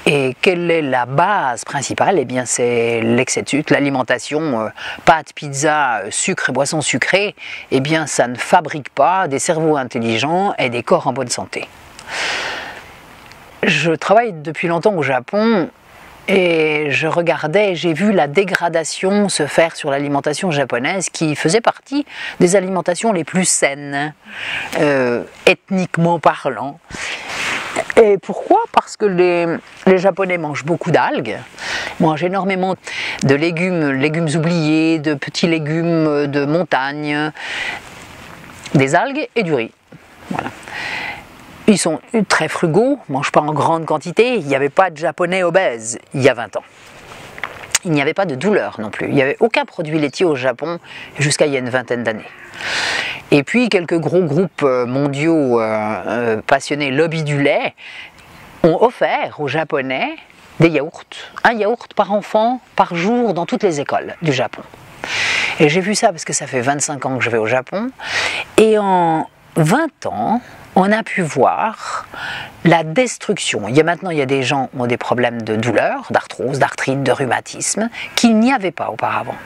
A: Et quelle est la base principale? Eh bien, c'est l'excès de sucre, l'alimentation, pâtes, pizza, sucre et boissons sucrées. Eh bien, ça ne fabrique pas des cerveaux intelligents et des corps en bonne santé. Je travaille depuis longtemps au Japon. Et j'ai vu la dégradation se faire sur l'alimentation japonaise qui faisait partie des alimentations les plus saines, ethniquement parlant. Et pourquoi? Parce que les Japonais mangent beaucoup d'algues, mangent énormément de légumes oubliés, de petits légumes de montagne, des algues et du riz. Voilà. Ils sont très frugaux, ne mangent pas en grande quantité. Il n'y avait pas de Japonais obèses il y a 20 ans. Il n'y avait pas de douleur non plus. Il n'y avait aucun produit laitier au Japon jusqu'à il y a une vingtaine d'années. Et puis quelques gros groupes mondiaux passionnés lobby du lait ont offert aux Japonais des yaourts. Un yaourt par enfant, par jour, dans toutes les écoles du Japon. Et j'ai vu ça parce que ça fait 25 ans que je vais au Japon. Et en 20 ans, on a pu voir la destruction. Maintenant, il y a des gens qui ont des problèmes de douleur, d'arthrose, d'arthrite, de rhumatisme, qu'il n'y avait pas auparavant.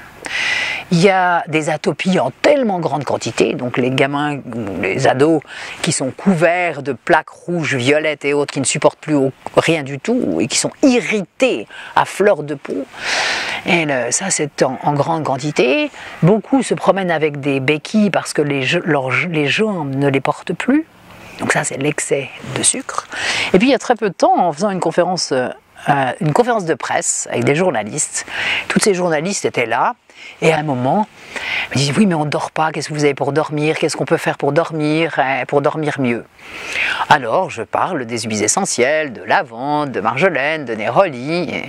A: Il y a des atopies en tellement grande quantité, donc les gamins, les ados qui sont couverts de plaques rouges, violettes et autres, qui ne supportent plus rien du tout et qui sont irrités à fleur de peau. Et ça, c'est en grande quantité. Beaucoup se promènent avec des béquilles parce que les jambes ne les portent plus. Donc ça, c'est l'excès de sucre. Et puis, il y a très peu de temps, en faisant une conférence de presse avec des journalistes, tous ces journalistes étaient là, et à un moment, ils me disent « Oui, mais on ne dort pas, qu'est-ce que vous avez pour dormir? Qu'est-ce qu'on peut faire pour dormir mieux ?» Alors, je parle des huiles essentielles, de lavande, de marjolaine, de néroli.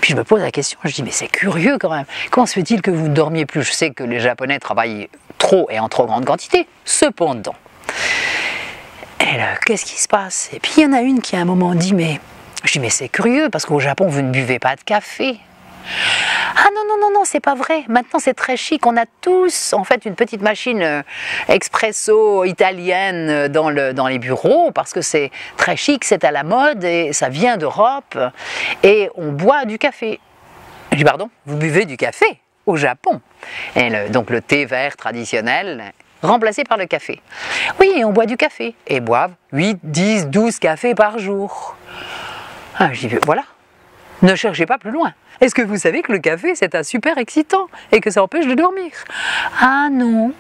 A: Puis je me pose la question, je dis « Mais c'est curieux quand même, comment se fait-il que vous ne dormiez plus ?» Je sais que les Japonais travaillent trop et en trop grande quantité, cependant. Et là, qu'est-ce qui se passe? Et puis il y en a une qui à un moment dit « Mais je dis, mais c'est curieux, parce qu'au Japon, vous ne buvez pas de café. » Ah non, c'est pas vrai. Maintenant, c'est très chic. On a tous, en fait, une petite machine expresso italienne dans les bureaux, parce que c'est très chic, c'est à la mode, et ça vient d'Europe, et on boit du café. Je dis, pardon, vous buvez du café au Japon? Et donc le thé vert traditionnel, remplacé par le café. Oui, on boit du café, et boivent 8, 10, 12 cafés par jour. Ah, je dis, voilà, ne cherchez pas plus loin. Est-ce que vous savez que le café, c'est un super excitant et que ça empêche de dormir? Ah non.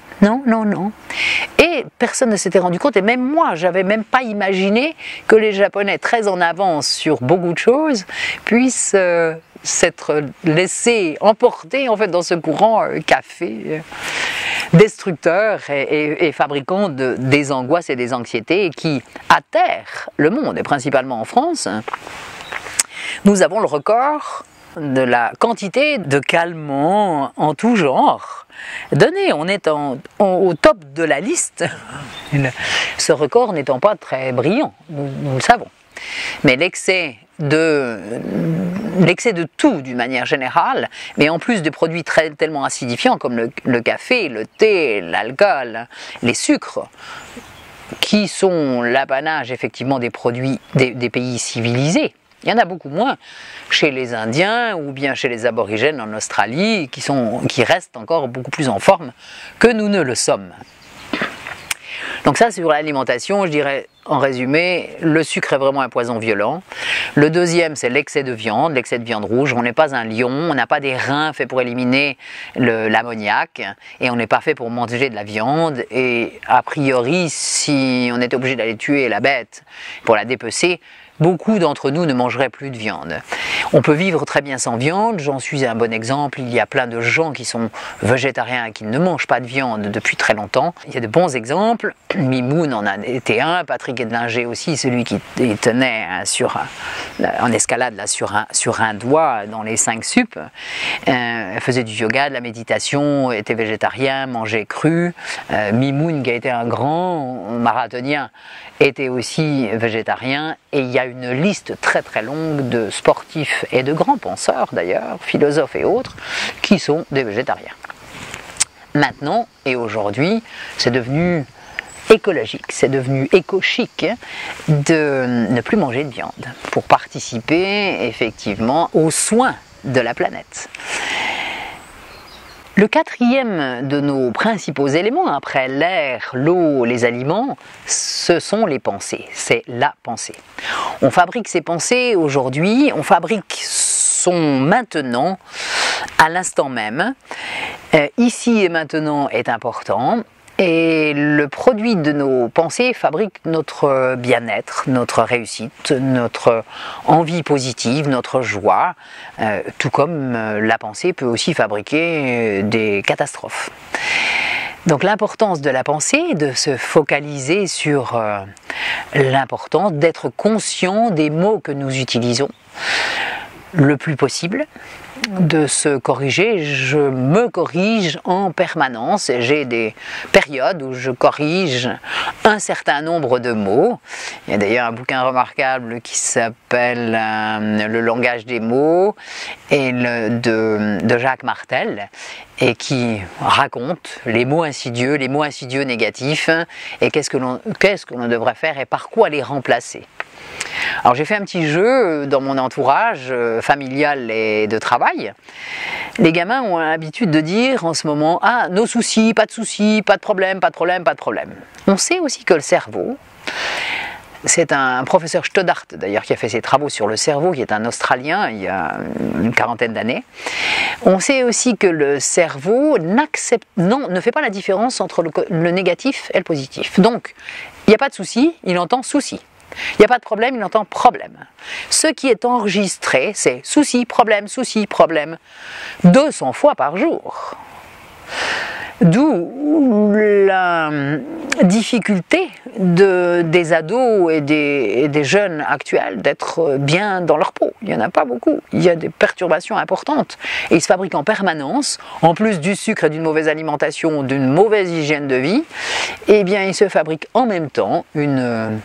A: Et personne ne s'était rendu compte, et même moi, j'avais même pas imaginé que les Japonais, très en avance sur beaucoup de choses, puissent s'être laissés emporter en fait dans ce courant café destructeur et fabricant des angoisses et des anxiétés qui atterrent le monde, et principalement en France. Nous avons le record de la quantité de calmants en tout genre donnés. On est au top de la liste, ce record n'étant pas très brillant, nous le savons. Mais l'excès de tout d'une manière générale, mais en plus de produits tellement acidifiants comme le café, le thé, l'alcool, les sucres, qui sont l'apanage effectivement des produits des pays civilisés. Il y en a beaucoup moins chez les Indiens ou bien chez les aborigènes en Australie qui restent encore beaucoup plus en forme que nous ne le sommes. Donc ça, sur l'alimentation, je dirais en résumé, le sucre est vraiment un poison violent. Le deuxième, c'est l'excès de viande rouge. On n'est pas un lion, on n'a pas des reins faits pour éliminer l'ammoniac et on n'est pas fait pour manger de la viande. Et a priori, si on était obligé d'aller tuer la bête pour la dépecer, beaucoup d'entre nous ne mangeraient plus de viande. On peut vivre très bien sans viande, j'en suis un bon exemple. Il y a plein de gens qui sont végétariens et qui ne mangent pas de viande depuis très longtemps. Il y a de bons exemples. Mimoun en a été un, Patrick Edlinger aussi, celui qui tenait en escalade là, sur un doigt dans les 5 sup. Faisait du yoga, de la méditation, était végétarien, mangeait cru. Mimoun, qui a été un grand marathonien, était aussi végétarien. Et il y a une liste très très longue de sportifs et de grands penseurs d'ailleurs, philosophes et autres, qui sont des végétariens. Maintenant et aujourd'hui, c'est devenu écologique, c'est devenu éco-chic de ne plus manger de viande pour participer effectivement aux soins de la planète. Le quatrième de nos principaux éléments, après l'air, l'eau, les aliments, ce sont les pensées, c'est la pensée. On fabrique ces pensées aujourd'hui, on fabrique son maintenant, à l'instant même. Ici et maintenant est important. Et le produit de nos pensées fabrique notre bien-être, notre réussite, notre envie positive, notre joie, tout comme la pensée peut aussi fabriquer des catastrophes. Donc l'importance de la pensée, de se focaliser sur l'importance d'être conscient des mots que nous utilisons le plus possible, de se corriger. Je me corrige en permanence et j'ai des périodes où je corrige un certain nombre de mots. Il y a d'ailleurs un bouquin remarquable qui s'appelle Le langage des mots et de Jacques Martel, et qui raconte les mots insidieux négatifs, et qu'est-ce que l'on devrait faire et par quoi les remplacer. Alors j'ai fait un petit jeu dans mon entourage familial et de travail. Les gamins ont l'habitude de dire en ce moment « Ah, nos soucis, pas de problème, pas de problème, pas de problème ». On sait aussi que le cerveau, c'est un professeur Stoddart d'ailleurs qui a fait ses travaux sur le cerveau, qui est un Australien il y a une quarantaine d'années. On sait aussi que le cerveau ne fait pas la différence entre le négatif et le positif. Donc, il n'y a pas de souci, il entend souci. Il n'y a pas de problème, il entend problème. Ce qui est enregistré, c'est souci, problème, 200 fois par jour. D'où la difficulté des ados et des jeunes actuels d'être bien dans leur peau. Il n'y en a pas beaucoup. Il y a des perturbations importantes. Et ils se fabriquent en permanence, en plus du sucre et d'une mauvaise alimentation, d'une mauvaise hygiène de vie, eh bien ils se fabriquent en même temps une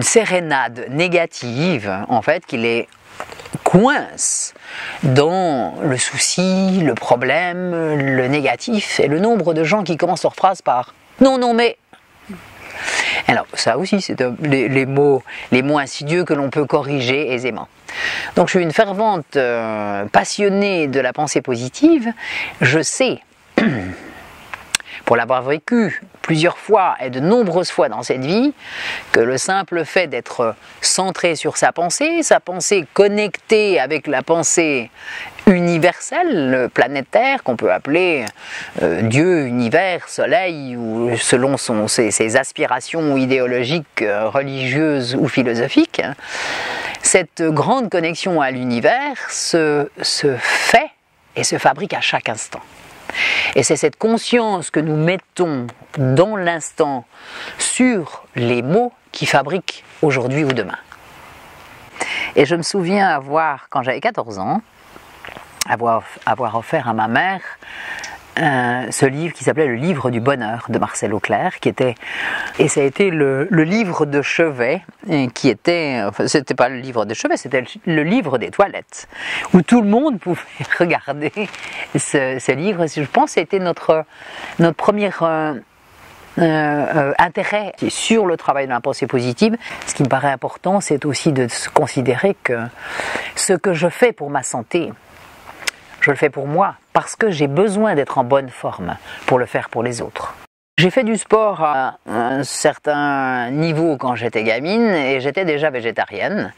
A: sérénade négative, en fait, qui les coince dans le souci, le problème, le négatif, et le nombre de gens qui commencent leur phrase par « non, non, mais ». Alors ça aussi, c'est les mots insidieux que l'on peut corriger aisément. Donc je suis une fervente passionnée de la pensée positive. Je sais, pour l'avoir vécu plusieurs fois et de nombreuses fois dans cette vie, que le simple fait d'être centré sur sa pensée connectée avec la pensée universelle, planétaire, qu'on peut appeler Dieu, univers, soleil, ou selon ses aspirations idéologiques, religieuses ou philosophiques, cette grande connexion à l'univers se fait et se fabrique à chaque instant. Et c'est cette conscience que nous mettons dans l'instant sur les mots qui fabriquent aujourd'hui ou demain. Et je me souviens quand j'avais 14 ans, avoir offert à ma mère ce livre qui s'appelait Le livre du bonheur de Marcel Auclair, et ça a été le livre de chevet, c'était pas le livre de chevet, c'était le livre des toilettes, où tout le monde pouvait regarder ce livre. Je pense que c'était notre premier intérêt sur le travail de la pensée positive. Ce qui me paraît important, c'est aussi de se considérer que ce que je fais pour ma santé, je le fais pour moi, parce que j'ai besoin d'être en bonne forme pour le faire pour les autres. J'ai fait du sport à un certain niveau quand j'étais gamine, et j'étais déjà végétarienne.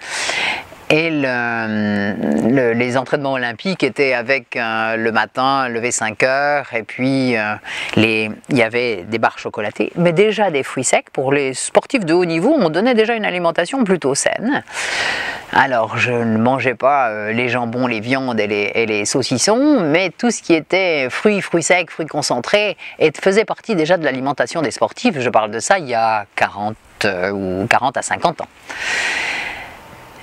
A: Et les entraînements olympiques étaient avec le matin, lever 5 heures, et puis il y avait des barres chocolatées, mais déjà des fruits secs. Pour les sportifs de haut niveau, on donnait déjà une alimentation plutôt saine. Alors je ne mangeais pas les jambons, les viandes et les saucissons, mais tout ce qui était fruits secs, fruits concentrés, faisait partie déjà de l'alimentation des sportifs. Je parle de ça il y a 40 à 50 ans.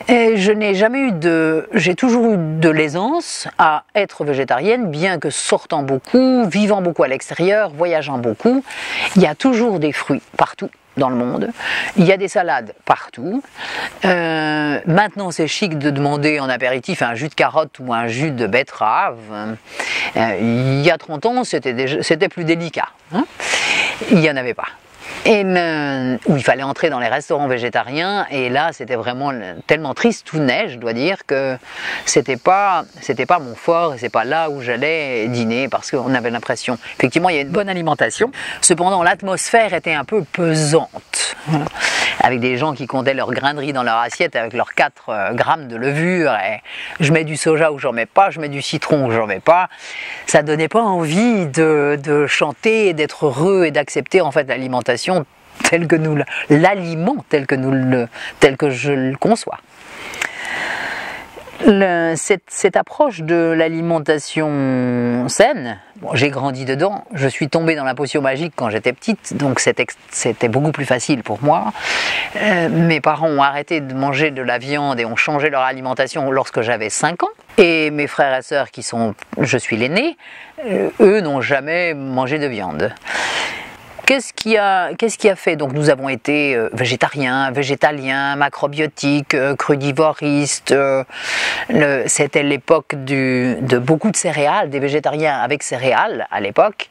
A: Et j'ai toujours eu de l'aisance à être végétarienne, bien que sortant beaucoup, vivant beaucoup à l'extérieur, voyageant beaucoup. Il y a toujours des fruits partout dans le monde. Il y a des salades partout. Maintenant, c'est chic de demander en apéritif un jus de carotte ou un jus de betterave. Il y a 30 ans, c'était plus délicat. Il n'y en avait pas. Où il fallait entrer dans les restaurants végétariens, et là c'était vraiment tellement tristounet, je dois dire, que c'était pas mon fort, et c'est pas là où j'allais dîner, parce qu'on avait l'impression, effectivement il y a une bonne alimentation, cependant l'atmosphère était un peu pesante, avec des gens qui comptaient leurs grains de riz dans leur assiette avec leurs 4 grammes de levure, et je mets du soja ou j'en mets pas, je mets du citron ou j'en mets pas. Ça donnait pas envie de chanter, d'être heureux et d'accepter en fait l'alimentation tel que je le conçois. Cette approche de l'alimentation saine, bon, j'ai grandi dedans, je suis tombée dans la potion magique quand j'étais petite, donc c'était beaucoup plus facile pour moi. Mes parents ont arrêté de manger de la viande et ont changé leur alimentation lorsque j'avais 5 ans. Et mes frères et sœurs, je suis l'aîné, eux n'ont jamais mangé de viande. Qu'est-ce qui a fait? Donc nous avons été végétariens, végétaliens, macrobiotiques, crudivoristes. C'était l'époque de beaucoup de céréales, des végétariens avec céréales à l'époque.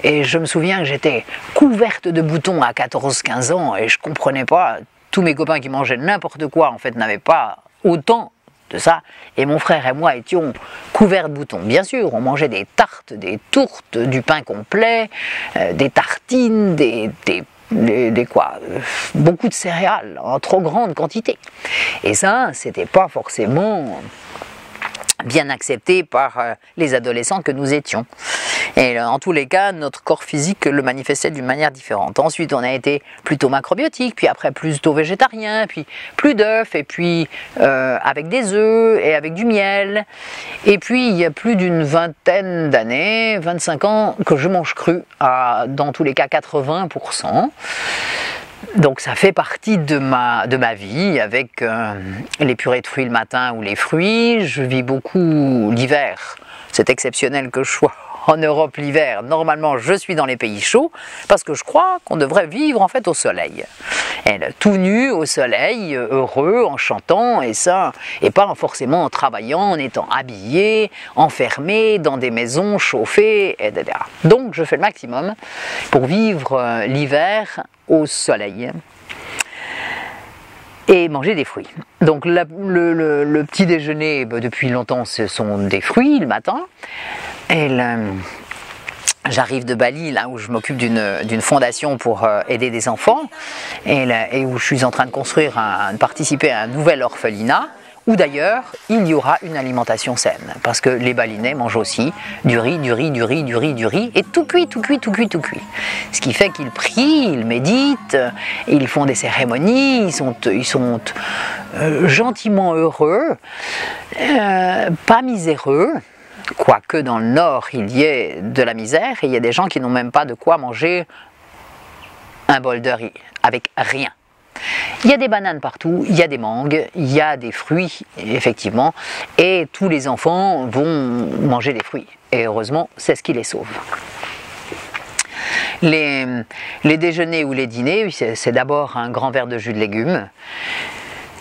A: Et je me souviens que j'étais couverte de boutons à 14-15 ans et je comprenais pas. Tous mes copains qui mangeaient n'importe quoi en fait n'avaient pas autant de ça, et mon frère et moi étions couverts de boutons. Bien sûr, on mangeait des tartes, des tourtes, du pain complet, des tartines, beaucoup de céréales en trop grande quantité. Et ça, c'était pas forcément bien accepté par les adolescents que nous étions. Et en tous les cas, notre corps physique le manifestait d'une manière différente. Ensuite, on a été plutôt macrobiotique, puis après plutôt végétarien, puis plus d'œufs, et puis avec des œufs et avec du miel. Et puis, il y a plus d'une vingtaine d'années, 25 ans, que je mange cru, à, dans tous les cas 80%. Donc ça fait partie de ma vie avec les purées de fruits le matin ou les fruits. Je vis beaucoup l'hiver. C'est exceptionnel que je sois en Europe l'hiver. Normalement, je suis dans les pays chauds parce que je crois qu'on devrait vivre en fait au soleil. Et tout nu au soleil, heureux, en chantant et ça, et pas forcément en travaillant, en étant habillé, enfermé dans des maisons chauffées, etc. Donc je fais le maximum pour vivre l'hiver au soleil et manger des fruits. Donc le petit déjeuner, depuis longtemps, ce sont des fruits le matin. Et j'arrive de Bali, là où je m'occupe d'une fondation pour aider des enfants, et où je suis en train de participer à un nouvel orphelinat, où d'ailleurs il y aura une alimentation saine, parce que les Balinais mangent aussi du riz, et tout cuit. Ce qui fait qu'ils prient, ils méditent, ils font des cérémonies, ils sont gentiment heureux, pas miséreux. Quoique dans le nord il y ait de la misère, et il y a des gens qui n'ont même pas de quoi manger un bol de riz, avec rien. Il y a des bananes partout, il y a des mangues, il y a des fruits, effectivement, et tous les enfants vont manger des fruits. Et heureusement, c'est ce qui les sauve. Les déjeuners ou les dîners, c'est d'abord un grand verre de jus de légumes,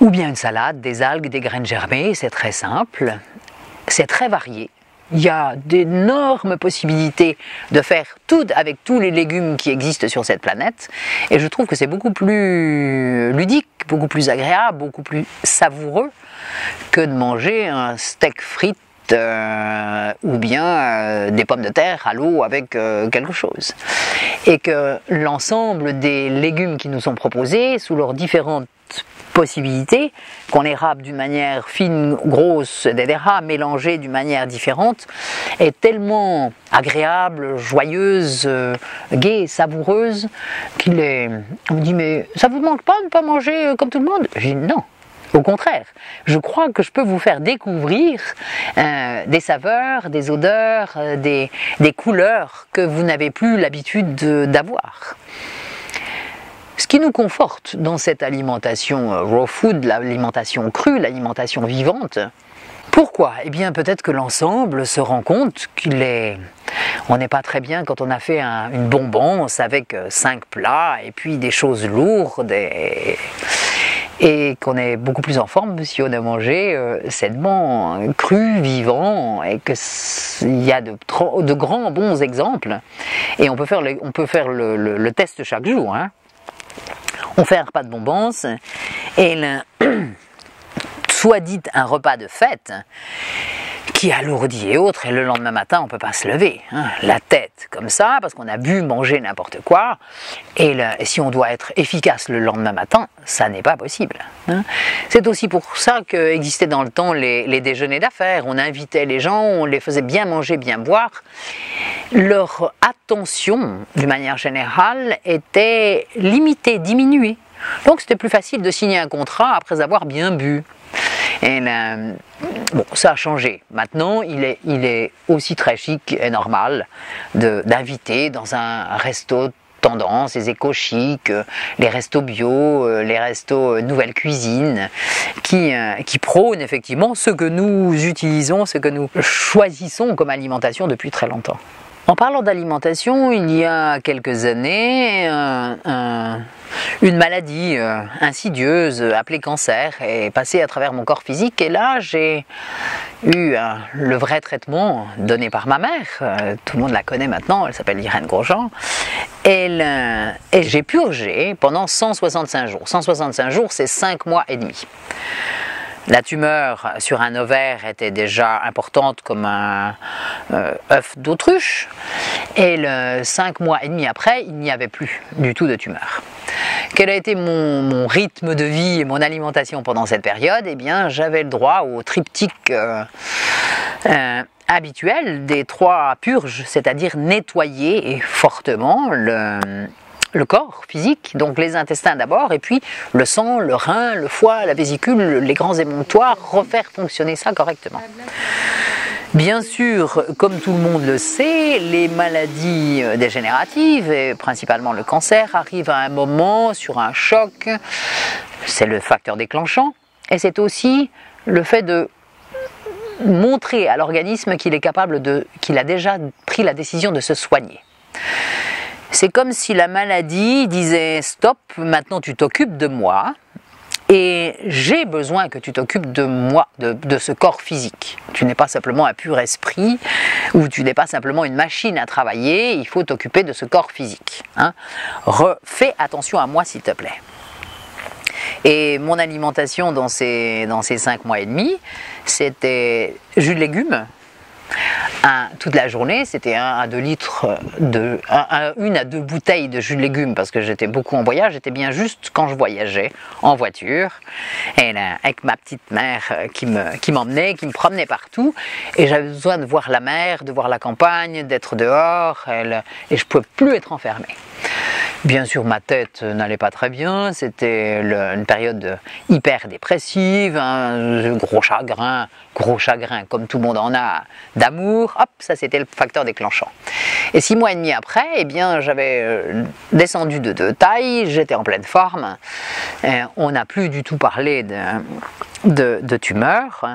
A: ou bien une salade, des algues, des graines germées, c'est très simple, c'est très varié. Il y a d'énormes possibilités de faire tout avec tous les légumes qui existent sur cette planète, et je trouve que c'est beaucoup plus ludique, beaucoup plus agréable, beaucoup plus savoureux que de manger un steak frites ou bien des pommes de terre à l'eau avec quelque chose. Et que l'ensemble des légumes qui nous sont proposés, sous leurs différentes possibilités, qu'on les râpe d'une manière fine, grosse, etc., mélangée d'une manière différente, est tellement agréable, joyeuse, gaie, savoureuse, on me dit, mais ça vous manque pas de ne pas manger comme tout le monde? Je dis non. Au contraire, je crois que je peux vous faire découvrir des saveurs, des odeurs, des couleurs que vous n'avez plus l'habitude d'avoir. Ce qui nous conforte dans cette alimentation raw food, l'alimentation crue, l'alimentation vivante. Pourquoi? Eh bien peut-être que l'ensemble se rend compte on n'est pas très bien quand on a fait une bombance avec 5 plats et puis des choses lourdes et qu'on est beaucoup plus en forme si on a mangé sainement, cru, vivant, et qu'il y a de grands bons exemples. Et on peut faire le test chaque jour, hein. On fait un repas de bombance et soit dit un repas de fête qui alourdit et autres, et le lendemain matin on ne peut pas se lever, hein, la tête comme ça, parce qu'on a bu, mangé n'importe quoi, et si on doit être efficace le lendemain matin, ça n'est pas possible. Hein. C'est aussi pour ça qu'existaient dans le temps les déjeuners d'affaires, on invitait les gens, on les faisait bien manger, bien boire, leur attention, d'une manière générale, était limitée, diminuée. Donc c'était plus facile de signer un contrat après avoir bien bu. Et bon, ça a changé. Maintenant, il est aussi très chic et normal d'inviter dans un resto tendance, les éco-chics, les restos bio, les restos nouvelle cuisine, qui prônent effectivement ce que nous utilisons, ce que nous choisissons comme alimentation depuis très longtemps. En parlant d'alimentation, il y a quelques années, une maladie insidieuse appelée cancer est passée à travers mon corps physique et là j'ai eu le vrai traitement donné par ma mère, tout le monde la connaît maintenant, elle s'appelle Irène Grosjean, et j'ai purgé pendant 165 jours. 165 jours, c'est 5 mois et demi. La tumeur sur un ovaire était déjà importante comme un œuf d'autruche et 5 mois et demi après, il n'y avait plus du tout de tumeur. Quel a été mon rythme de vie et mon alimentation pendant cette période? Eh bien, j'avais le droit au triptyque habituel des 3 purges, c'est-à-dire nettoyer et fortement le corps physique, donc les intestins d'abord, et puis le sang, le rein, le foie, la vésicule, les grands émonctoires, refaire fonctionner ça correctement. Bien sûr, comme tout le monde le sait, les maladies dégénératives, et principalement le cancer, arrivent à un moment sur un choc, c'est le facteur déclenchant, et c'est aussi le fait de montrer à l'organisme qu'il est capable qu'il a déjà pris la décision de se soigner. C'est comme si la maladie disait « Stop, maintenant tu t'occupes de moi et j'ai besoin que tu t'occupes de moi, de ce corps physique. Tu n'es pas simplement un pur esprit ou tu n'es pas simplement une machine à travailler, il faut t'occuper de ce corps physique. Hein. Fais attention à moi s'il te plaît. » Et mon alimentation dans ces 5 mois et demi, c'était jus de légumes. Toute la journée, c'était 1 à 2 litres, 1 à 2 bouteilles de jus de légumes parce que j'étais beaucoup en voyage, j'étais bien juste quand je voyageais en voiture et là, avec ma petite mère qui m'emmenait, qui me promenait partout et j'avais besoin de voir la mer, de voir la campagne, d'être dehors et je ne pouvais plus être enfermé. Bien sûr, ma tête n'allait pas très bien, c'était une période hyper dépressive, un gros chagrin comme tout le monde en a, d'amour, hop, ça c'était le facteur déclenchant. Et 6 mois et demi après, eh bien, j'avais descendu de taille, j'étais en pleine forme, on n'a plus du tout parlé de tumeur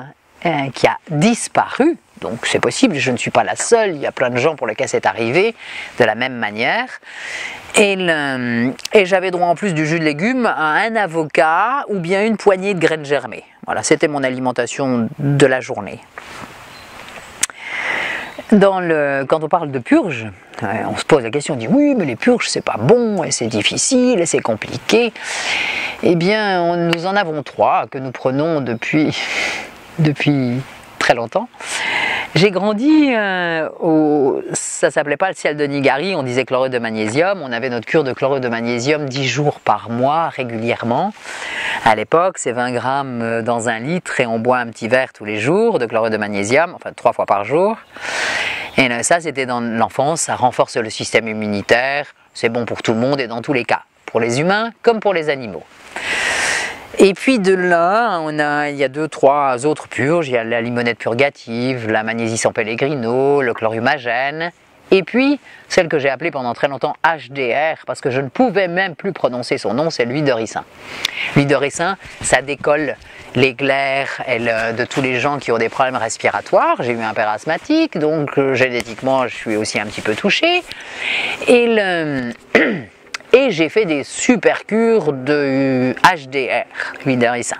A: qui a disparu. Donc c'est possible, je ne suis pas la seule, il y a plein de gens pour lesquels c'est arrivé de la même manière. Et j'avais droit en plus du jus de légumes à un avocat ou bien une poignée de graines germées. Voilà, c'était mon alimentation de la journée. Quand on parle de purge, on se pose la question, on dit oui mais les purges c'est pas bon et c'est difficile et c'est compliqué. Eh bien nous en avons 3 que nous prenons depuis très longtemps. J'ai grandi, ça s'appelait pas le ciel de Nigari, on disait chlorure de magnésium, on avait notre cure de chlorure de magnésium 10 jours par mois régulièrement. À l'époque, c'est 20 grammes dans 1 litre et on boit un petit verre tous les jours de chlorure de magnésium, enfin 3 fois par jour. Et ça, c'était dans l'enfance, ça renforce le système immunitaire, c'est bon pour tout le monde et dans tous les cas, pour les humains comme pour les animaux. Et puis de là, il y a 2-3 autres purges, il y a la limonette purgative, la magnésie San Pellegrino, le chlorhumagène, et puis celle que j'ai appelée pendant très longtemps HDR, parce que je ne pouvais même plus prononcer son nom, c'est l'huile de ricin. L'huile de ricin, ça décolle les glaires de tous les gens qui ont des problèmes respiratoires. J'ai eu un père asthmatique, donc génétiquement je suis aussi un petit peu touchée. Et j'ai fait des super cures de HDR, huile de ricin.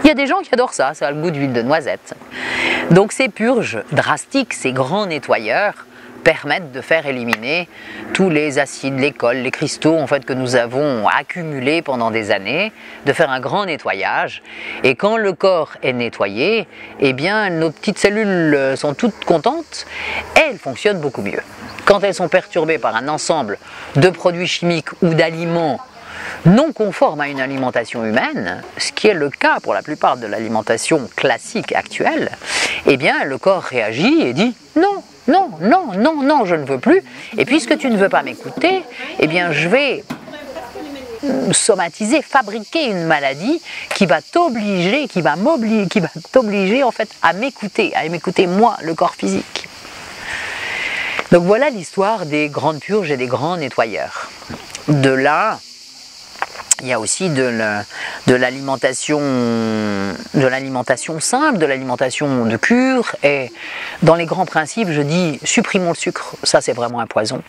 A: Il y a des gens qui adorent ça, ça a le goût d'huile de noisette. Donc ces purges drastiques, ces grands nettoyeurs, permettent de faire éliminer tous les acides, les cols, les cristaux en fait, que nous avons accumulés pendant des années, de faire un grand nettoyage. Et quand le corps est nettoyé, eh bien nos petites cellules sont toutes contentes et elles fonctionnent beaucoup mieux. Quand elles sont perturbées par un ensemble de produits chimiques ou d'aliments non conformes à une alimentation humaine, ce qui est le cas pour la plupart de l'alimentation classique actuelle, eh bien le corps réagit et dit non, non, non, non, non, je ne veux plus. Et puisque tu ne veux pas m'écouter, eh bien je vais somatiser, fabriquer une maladie qui va t'obliger, qui va t'obliger en fait à m'écouter moi, le corps physique. Donc voilà l'histoire des grandes purges et des grands nettoyeurs. De là, il y a aussi de l'alimentation simple, de l'alimentation de cure. Et dans les grands principes, je dis supprimons le sucre, ça c'est vraiment un poison.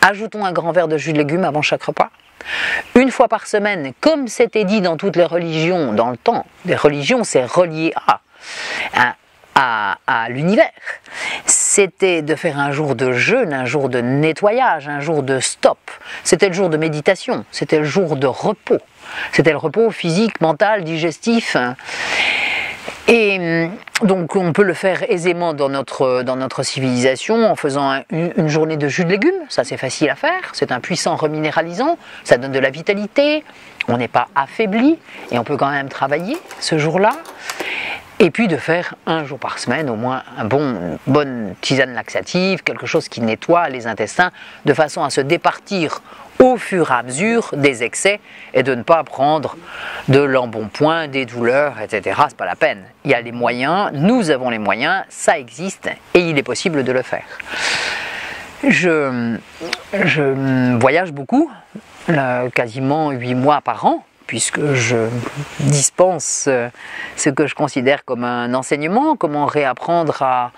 A: Ajoutons un grand verre de jus de légumes avant chaque repas. Une fois par semaine, comme c'était dit dans toutes les religions, dans le temps, les religions c'est relié à l'univers, c'était de faire un jour de jeûne, un jour de nettoyage, un jour de stop. C'était le jour de méditation, c'était le jour de repos. C'était le repos physique, mental, digestif. Et donc on peut le faire aisément dans notre civilisation en faisant une journée de jus de légumes, ça c'est facile à faire, c'est un puissant reminéralisant, ça donne de la vitalité, on n'est pas affaibli et on peut quand même travailler ce jour-là. Et puis de faire un jour par semaine au moins une bonne tisane laxative, quelque chose qui nettoie les intestins de façon à se départir au fur et à mesure des excès et de ne pas prendre de l'embonpoint, des douleurs, etc. C'est pas la peine. Il y a les moyens, nous avons les moyens, ça existe et il est possible de le faire. Je voyage beaucoup, quasiment 8 mois par an, puisque je dispense ce que je considère comme un enseignement, comment réapprendre à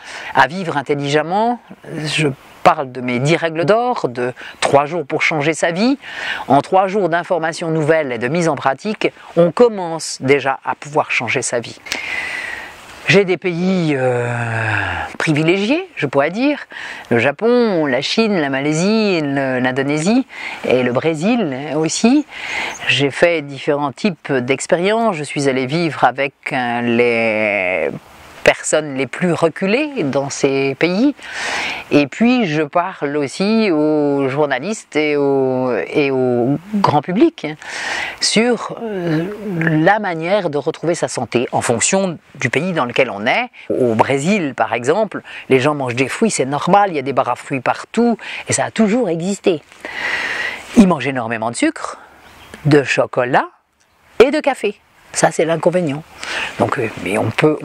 A: vivre intelligemment. Je parle de mes 10 règles d'or, de 3 jours pour changer sa vie. En 3 jours d'informations nouvelles et de mise en pratique, on commence déjà à pouvoir changer sa vie. J'ai des pays privilégiés, je pourrais dire, le Japon, la Chine, la Malaisie, l'Indonésie et le Brésil aussi. J'ai fait différents types d'expériences, je suis allé vivre avec les personnes les plus reculées dans ces pays. Et puis je parle aussi aux journalistes et au grand public sur la manière de retrouver sa santé en fonction du pays dans lequel on est. Au Brésil par exemple, les gens mangent des fruits, c'est normal, il y a des barres à fruits partout et ça a toujours existé. Ils mangent énormément de sucre, de chocolat et de café. Ça, c'est l'inconvénient. Donc, mais on peut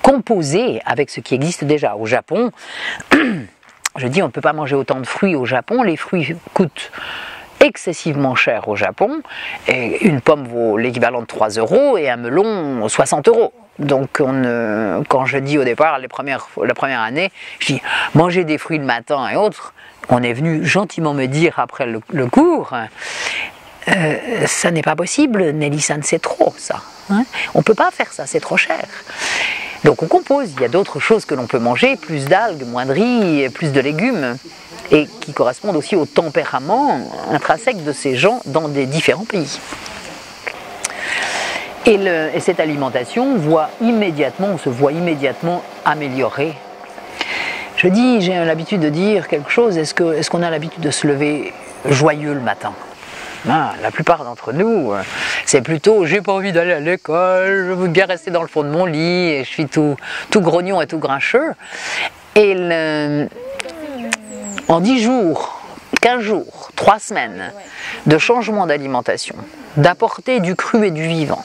A: composer avec ce qui existe déjà. Au Japon, je dis on ne peut pas manger autant de fruits au Japon. Les fruits coûtent excessivement cher au Japon. Et une pomme vaut l'équivalent de 3 € et un melon 60 €. Donc, quand je dis au départ, la première année, je dis manger des fruits le matin et autres, on est venu gentiment me dire après le cours, ça n'est pas possible, Nelly-san, c'est trop ça. Hein, on ne peut pas faire ça, c'est trop cher. Donc on compose, il y a d'autres choses que l'on peut manger, plus d'algues, moins de riz, plus de légumes, et qui correspondent aussi au tempérament intrinsèque de ces gens dans des différents pays. Et cette alimentation on se voit immédiatement améliorée. Je dis, j'ai l'habitude de dire quelque chose, est-ce qu'on a l'habitude de se lever joyeux le matin ? La plupart d'entre nous, c'est plutôt j'ai pas envie d'aller à l'école, je veux bien rester dans le fond de mon lit et je suis tout grognon et tout grincheux. Et en 10 jours, 15 jours, 3 semaines de changement d'alimentation, d'apporter du cru et du vivant,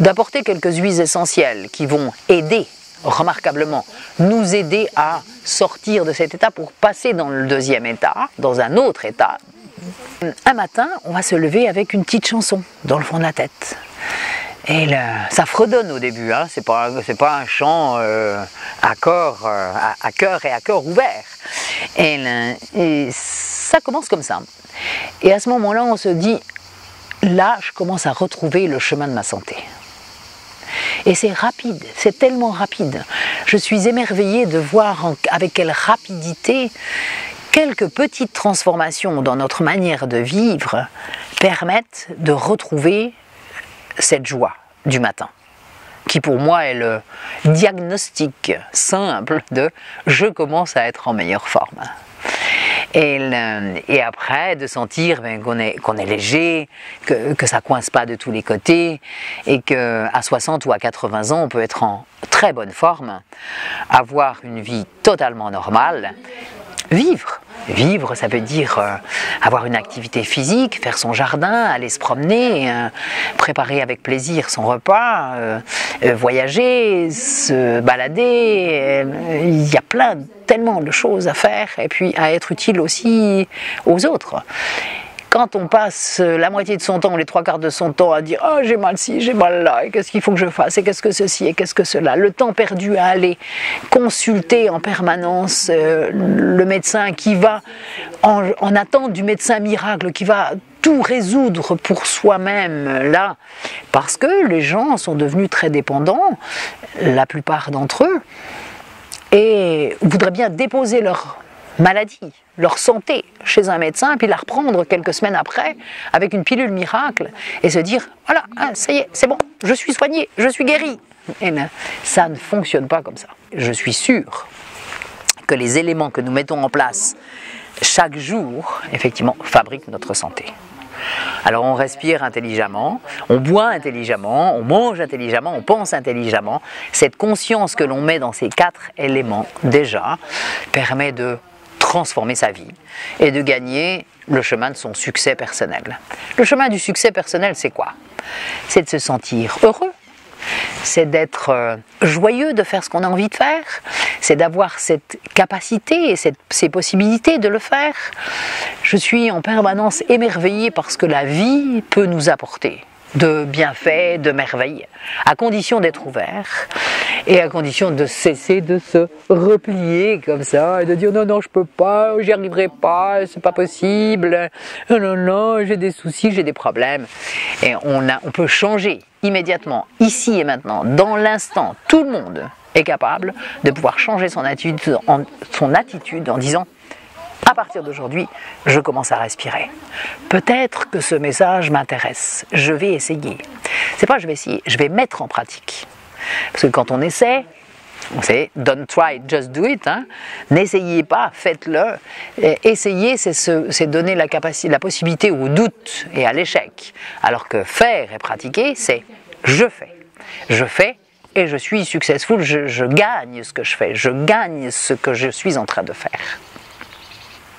A: d'apporter quelques huiles essentielles qui vont aider remarquablement, nous aider à sortir de cet état pour passer dans le deuxième état, dans un autre état. Un matin, on va se lever avec une petite chanson dans le fond de la tête. Et ça fredonne au début, hein, c'est pas un chant à cœur et à cœur ouvert. Et ça commence comme ça. Et à ce moment-là, on se dit, là, je commence à retrouver le chemin de ma santé. Et c'est rapide, c'est tellement rapide. Je suis émerveillée de voir avec quelle rapidité quelques petites transformations dans notre manière de vivre permettent de retrouver cette joie du matin, qui pour moi est le diagnostic simple de « je commence à être en meilleure forme ». Et après, de sentir qu'on est léger, que ça ne coince pas de tous les côtés, et qu'à 60 ou à 80 ans, on peut être en très bonne forme, avoir une vie totalement normale, vivre Vivre, ça veut dire avoir une activité physique, faire son jardin, aller se promener, préparer avec plaisir son repas, voyager, se balader. Il y a tellement de choses à faire et puis à être utile aussi aux autres. Quand on passe la moitié de son temps ou les 3/4 de son temps à dire « Oh, j'ai mal ci, j'ai mal là, et qu'est-ce qu'il faut que je fasse, et qu'est-ce que ceci, et qu'est-ce que cela », le temps perdu à aller consulter en permanence le médecin qui va, en attente du médecin miracle, qui va tout résoudre pour soi-même, là, parce que les gens sont devenus très dépendants, la plupart d'entre eux, et voudraient bien déposer leur maladie, leur santé chez un médecin, puis la reprendre quelques semaines après avec une pilule miracle et se dire voilà, ça y est, c'est bon, je suis soigné, je suis guéri. Et bien, ça ne fonctionne pas comme ça. Je suis sûr que les éléments que nous mettons en place chaque jour, effectivement, fabriquent notre santé. Alors on respire intelligemment, on boit intelligemment, on mange intelligemment, on pense intelligemment. Cette conscience que l'on met dans ces 4 éléments, déjà, permet de transformer sa vie et de gagner le chemin de son succès personnel. Le chemin du succès personnel, c'est quoi? C'est de se sentir heureux, c'est d'être joyeux de faire ce qu'on a envie de faire, c'est d'avoir cette capacité et ces possibilités de le faire. Je suis en permanence émerveillée par ce que la vie peut nous apporter de bienfaits, de merveilles, à condition d'être ouvert et à condition de cesser de se replier comme ça et de dire non, non, je peux pas, j'y arriverai pas, c'est pas possible, non, non, j'ai des soucis, j'ai des problèmes. Et on peut changer immédiatement, ici et maintenant, dans l'instant, tout le monde est capable de pouvoir changer son attitude en disant à partir d'aujourd'hui, je commence à respirer. Peut-être que ce message m'intéresse. Je vais essayer. C'est pas je vais essayer, je vais mettre en pratique. Parce que quand on essaie, on sait, don't try, just do it. Hein. N'essayez pas, faites-le. Essayer, c'est donner la possibilité au doute et à l'échec. Alors que faire et pratiquer, c'est je fais. Je fais et je suis successful. Je gagne ce que je fais. Je gagne ce que je suis en train de faire.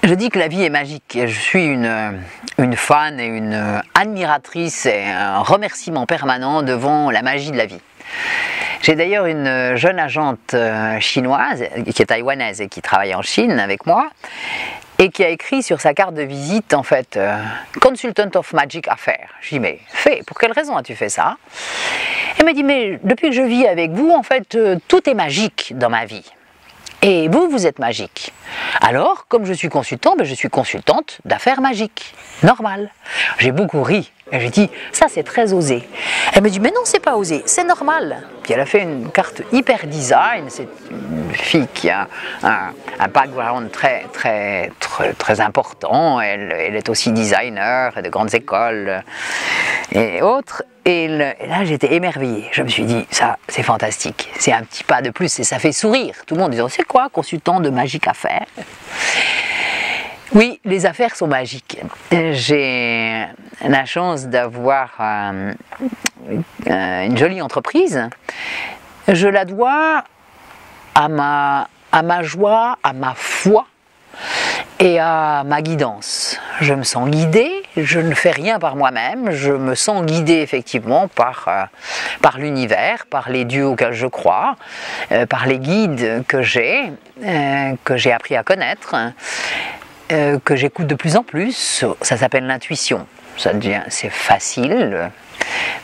A: Je dis que la vie est magique. Je suis une fan et une admiratrice et un remerciement permanent devant la magie de la vie. J'ai d'ailleurs une jeune agente chinoise, qui est taïwanaise et qui travaille en Chine avec moi, et qui a écrit sur sa carte de visite, en fait, Consultant of Magic Affaires. Je dis, mais pour quelle raison as-tu fait ça? Elle m'a dit, mais depuis que je vis avec vous, en fait, tout est magique dans ma vie. Et vous êtes magique. Alors, comme je suis consultant, je suis consultante d'affaires magiques. Normal. J'ai beaucoup ri. Et j'ai dit, ça c'est très osé. Elle me dit, mais non, c'est pas osé, c'est normal. Puis elle a fait une carte hyper design. C'est une fille qui a un background très important. Elle est aussi designer de grandes écoles et autres. Et là, j'étais émerveillée. Je me suis dit, ça, c'est fantastique. C'est un petit pas de plus et ça fait sourire. Tout le monde dit, c'est quoi, consultant de Magique Affaires? Oui, les affaires sont magiques. J'ai la chance d'avoir une jolie entreprise. Je la dois à ma joie, à ma foi et à ma guidance. Je me sens guidée, je ne fais rien par moi-même, je me sens guidée effectivement par l'univers, par les dieux auxquels je crois, par les guides que j'ai appris à connaître, que j'écoute de plus en plus. Ça s'appelle l'intuition. C'est facile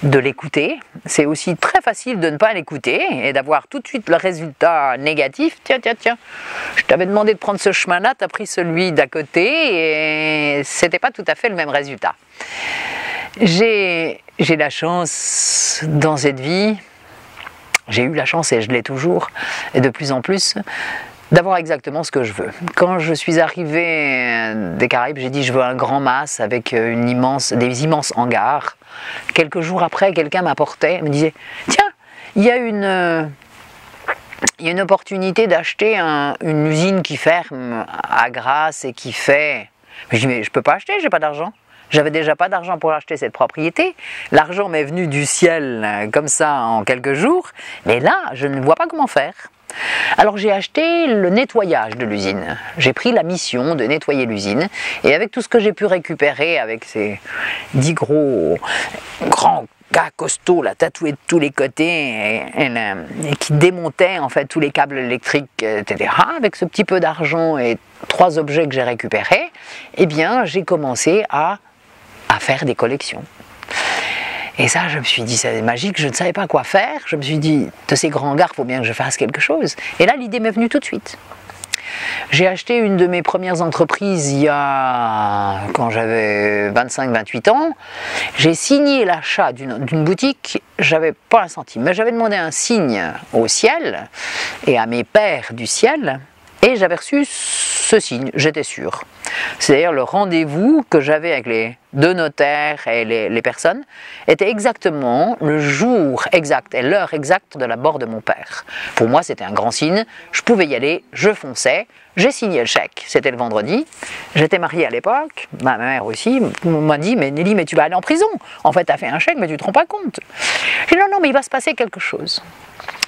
A: de l'écouter. C'est aussi très facile de ne pas l'écouter et d'avoir tout de suite le résultat négatif. Tiens, je t'avais demandé de prendre ce chemin-là, tu as pris celui d'à côté et c'était pas tout à fait le même résultat. J'ai la chance dans cette vie, j'ai eu la chance et je l'ai toujours, et de plus en plus, d'avoir exactement ce que je veux. Quand je suis arrivée des Caraïbes, j'ai dit je veux un grand mas avec des immenses hangars. Quelques jours après, quelqu'un m'apportait, me disait tiens, il y a une opportunité d'acheter une usine qui ferme à Grasse et qui fait. Je dis mais je peux pas acheter, j'ai pas d'argent. J'avais déjà pas d'argent pour acheter cette propriété. L'argent m'est venu du ciel comme ça en quelques jours. Mais là, je ne vois pas comment faire. Alors j'ai acheté le nettoyage de l'usine. J'ai pris la mission de nettoyer l'usine et avec tout ce que j'ai pu récupérer avec ces 10 grands gars costauds, là, tatoués de tous les côtés et qui démontaient en fait tous les câbles électriques, etc. Avec ce petit peu d'argent et 3 objets que j'ai récupérés, eh bien j'ai commencé à faire des collections. Et ça, je me suis dit, c'est magique, je ne savais pas quoi faire. Je me suis dit, de ces grands gars, il faut bien que je fasse quelque chose. Et là, l'idée m'est venue tout de suite. J'ai acheté une de mes premières entreprises quand j'avais 25-28 ans. J'ai signé l'achat d'une boutique, j'avais pas un centime, mais j'avais demandé un signe au ciel et à mes pères du ciel, et j'avais reçu ce signe, j'étais sûr. C'est d'ailleurs le rendez-vous que j'avais avec les 2 notaires et les personnes, était exactement le jour exact et l'heure exacte de la mort de mon père. Pour moi, c'était un grand signe, je pouvais y aller, je fonçais, j'ai signé le chèque, c'était le vendredi, j'étais mariée à l'époque, ma mère aussi m'a dit « mais Nelly, mais tu vas aller en prison, en fait tu as fait un chèque mais tu ne te rends pas compte ». J'ai dit « non, mais il va se passer quelque chose,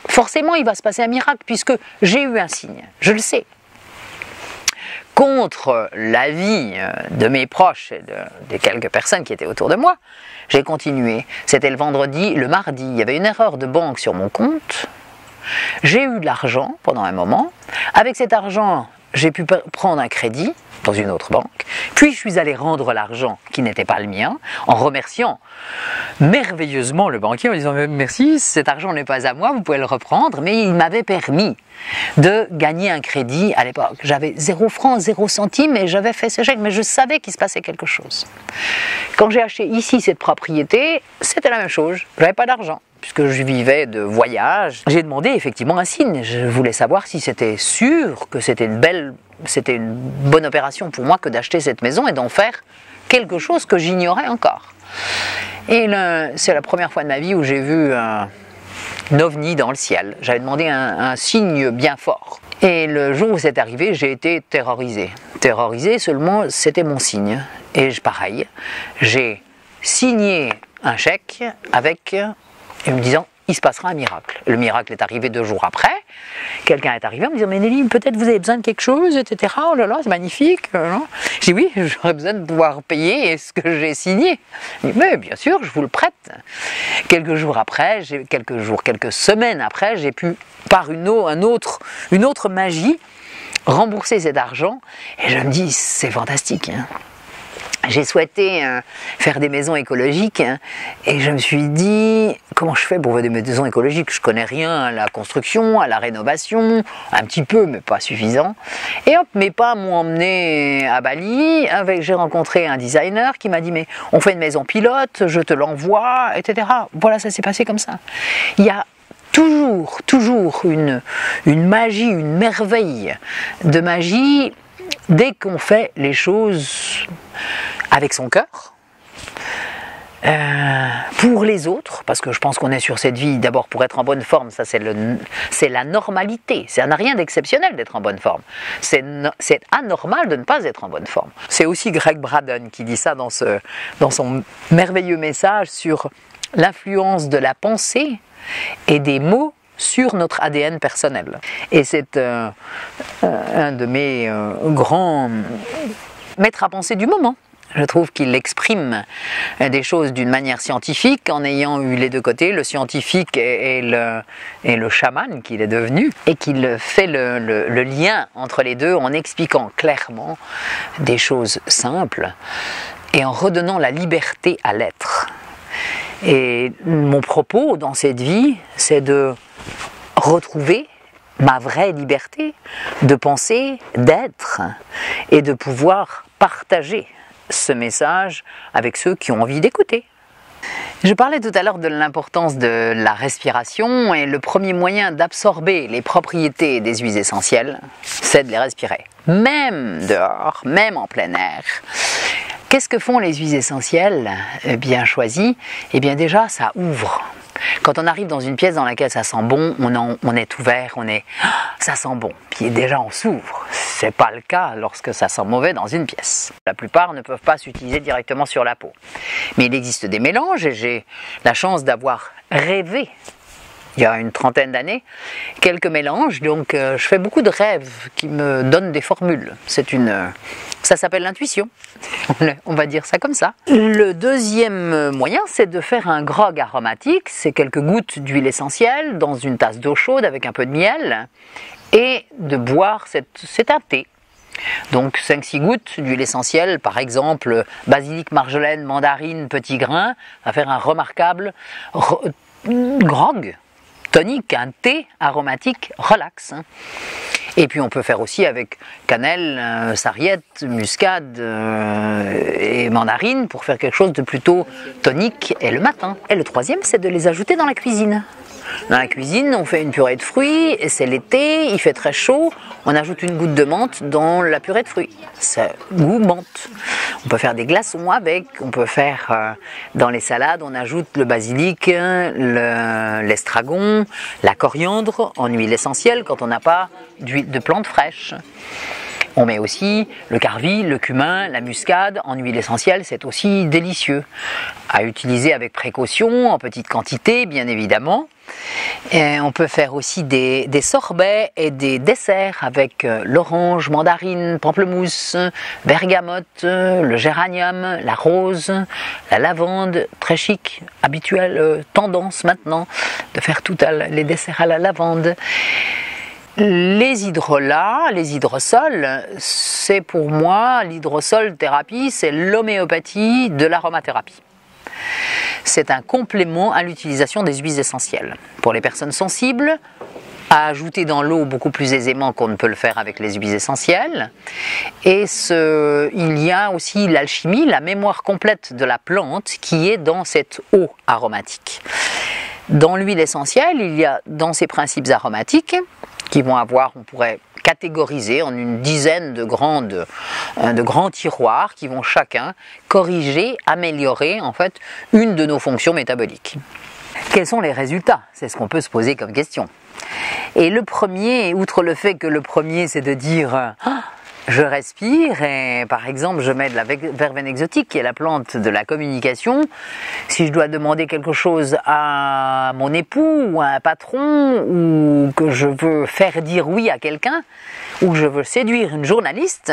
A: forcément il va se passer un miracle puisque j'ai eu un signe, je le sais ». Contre l'avis de mes proches et de quelques personnes qui étaient autour de moi, j'ai continué. C'était le vendredi, le mardi, il y avait une erreur de banque sur mon compte. J'ai eu de l'argent pendant un moment. Avec cet argent, j'ai pu prendre un crédit dans une autre banque. Puis je suis allé rendre l'argent qui n'était pas le mien, en remerciant merveilleusement le banquier en disant « merci, cet argent n'est pas à moi, vous pouvez le reprendre », mais il m'avait permis de gagner un crédit à l'époque. J'avais 0 francs, 0 centimes et j'avais fait ce chèque, mais je savais qu'il se passait quelque chose. Quand j'ai acheté ici cette propriété, c'était la même chose, je n'avais pas d'argent. Puisque je vivais de voyage, j'ai demandé effectivement un signe. Je voulais savoir si c'était sûr que c'était une bonne opération pour moi que d'acheter cette maison et d'en faire quelque chose que j'ignorais encore. Et c'est la première fois de ma vie où j'ai vu un ovni dans le ciel. J'avais demandé un signe bien fort. Et le jour où c'est arrivé, j'ai été terrorisé. Terrorisé, seulement c'était mon signe. Et pareil, j'ai signé un chèque avec... et me disant, il se passera un miracle. Le miracle est arrivé 2 jours après. Quelqu'un est arrivé en me disant, mais Nelly, peut-être vous avez besoin de quelque chose, etc. Oh là là, c'est magnifique. J'ai dit, oui, j'aurais besoin de pouvoir payer ce que j'ai signé. Il dit, mais bien sûr, je vous le prête. Quelques semaines après, j'ai pu, par une autre magie, rembourser cet argent. Et je me dis, c'est fantastique, hein. J'ai souhaité faire des maisons écologiques et je me suis dit, comment je fais pour faire des maisons écologiques? Je connais rien à la construction, à la rénovation, un petit peu mais pas suffisant. Et hop, mes pas m'ont emmené à Bali, j'ai rencontré un designer qui m'a dit, mais on fait une maison pilote, je te l'envoie, etc. Voilà, ça s'est passé comme ça. Il y a toujours une magie, une merveille de magie dès qu'on fait les choses avec son cœur, pour les autres, parce que je pense qu'on est sur cette vie d'abord pour être en bonne forme, ça c'est la normalité, ça n'a rien d'exceptionnel d'être en bonne forme, c'est anormal de ne pas être en bonne forme. C'est aussi Greg Braden qui dit ça dans son merveilleux message sur l'influence de la pensée et des mots sur notre ADN personnel. Et c'est un de mes grands maîtres à penser du moment. Je trouve qu'il exprime des choses d'une manière scientifique en ayant eu les 2 côtés, le scientifique et le chaman qu'il est devenu, et qu'il fait le lien entre les deux en expliquant clairement des choses simples et en redonnant la liberté à l'être. Et mon propos dans cette vie, c'est de retrouver ma vraie liberté de penser, d'être et de pouvoir partager ce message avec ceux qui ont envie d'écouter. Je parlais tout à l'heure de l'importance de la respiration et le premier moyen d'absorber les propriétés des huiles essentielles, c'est de les respirer. Même dehors, même en plein air. Qu'est-ce que font les huiles essentielles bien choisies? Eh bien déjà, ça ouvre. Quand on arrive dans une pièce dans laquelle ça sent bon, on est ouvert, ça sent bon. Puis déjà on s'ouvre. C'est pas le cas lorsque ça sent mauvais dans une pièce. La plupart ne peuvent pas s'utiliser directement sur la peau. Mais il existe des mélanges et j'ai la chance d'avoir rêvé il y a une trentaine d'années, quelques mélanges. Donc je fais beaucoup de rêves qui me donnent des formules. Ça s'appelle l'intuition. On va dire ça comme ça. Le deuxième moyen, c'est de faire un grog aromatique. C'est quelques gouttes d'huile essentielle dans une tasse d'eau chaude avec un peu de miel et de boire, c'est un thé. Donc 5-6 gouttes d'huile essentielle, par exemple basilic, marjolaine, mandarine, petit grain, va faire un remarquable grog tonique, un thé aromatique relax. Et puis on peut faire aussi avec cannelle, sarriette, muscade et mandarine pour faire quelque chose de plutôt tonique et le matin. Et le troisième, c'est de les ajouter dans la cuisine. Dans la cuisine, on fait une purée de fruits, et c'est l'été, il fait très chaud, on ajoute une goutte de menthe dans la purée de fruits. Ça goût menthe. On peut faire des glaçons avec, on peut faire dans les salades, on ajoute le basilic, l'estragon, la coriandre en huile essentielle quand on n'a pas d'huile de plantes fraîches. On met aussi le carvi, le cumin, la muscade en huile essentielle, c'est aussi délicieux. À utiliser avec précaution, en petite quantité bien évidemment. Et on peut faire aussi des sorbets et des desserts avec l'orange, mandarine, pamplemousse, bergamote, le géranium, la rose, la lavande, très chic, habituelle tendance maintenant de faire tous les desserts à la lavande. Les hydrolats, les hydrosols, c'est pour moi, l'hydrosol thérapie, c'est l'homéopathie de l'aromathérapie. C'est un complément à l'utilisation des huiles essentielles. Pour les personnes sensibles, à ajouter dans l'eau beaucoup plus aisément qu'on ne peut le faire avec les huiles essentielles. Et il y a aussi l'alchimie, la mémoire complète de la plante qui est dans cette eau aromatique. Dans l'huile essentielle, il y a dans ces principes aromatiques qui vont avoir, on pourrait catégoriser en une dizaine de grands tiroirs qui vont chacun corriger, améliorer en fait une de nos fonctions métaboliques. Quels sont les résultats? C'est ce qu'on peut se poser comme question. Et le premier, outre le fait que le premier c'est de dire je respire et par exemple je mets de la verveine exotique qui est la plante de la communication. Si je dois demander quelque chose à mon époux ou à un patron ou que je veux faire dire oui à quelqu'un ou que je veux séduire une journaliste,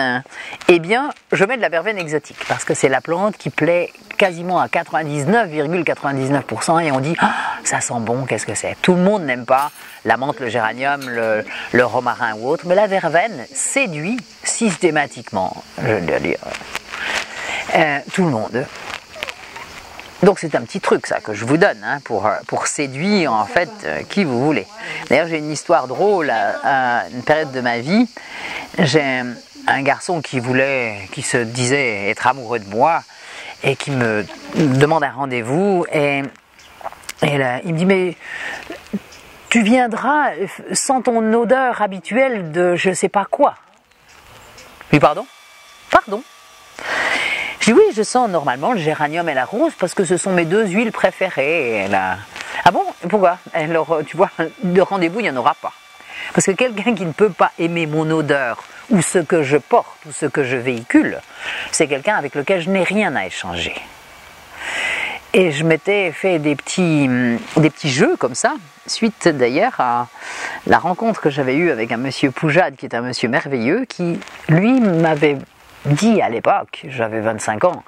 A: eh bien je mets de la verveine exotique parce que c'est la plante qui plaît quasiment à 99,99% et on dit ça sent bon, qu'est-ce que c'est? Tout le monde n'aime pas la menthe, le géranium, le romarin ou autre, mais la verveine séduit systématiquement, je veux dire, tout le monde. Donc c'est un petit truc ça que je vous donne pour séduire en fait qui vous voulez. D'ailleurs j'ai une histoire drôle à une période de ma vie. J'ai un garçon qui se disait être amoureux de moi et qui me demande un rendez-vous et là, il me dit mais tu viendras sans ton odeur habituelle de je sais pas quoi. Oui, pardon? Pardon. Je dis oui, je sens normalement le géranium et la rose parce que ce sont mes deux huiles préférées. Et là, ah bon? Pourquoi? Alors, tu vois, de rendez-vous, il n'y en aura pas. Parce que quelqu'un qui ne peut pas aimer mon odeur ou ce que je porte ou ce que je véhicule, c'est quelqu'un avec lequel je n'ai rien à échanger. Et je m'étais fait des petits jeux comme ça, suite d'ailleurs à la rencontre que j'avais eue avec un monsieur Poujade, qui est un monsieur merveilleux, qui lui m'avait dit à l'époque, j'avais 25 ans,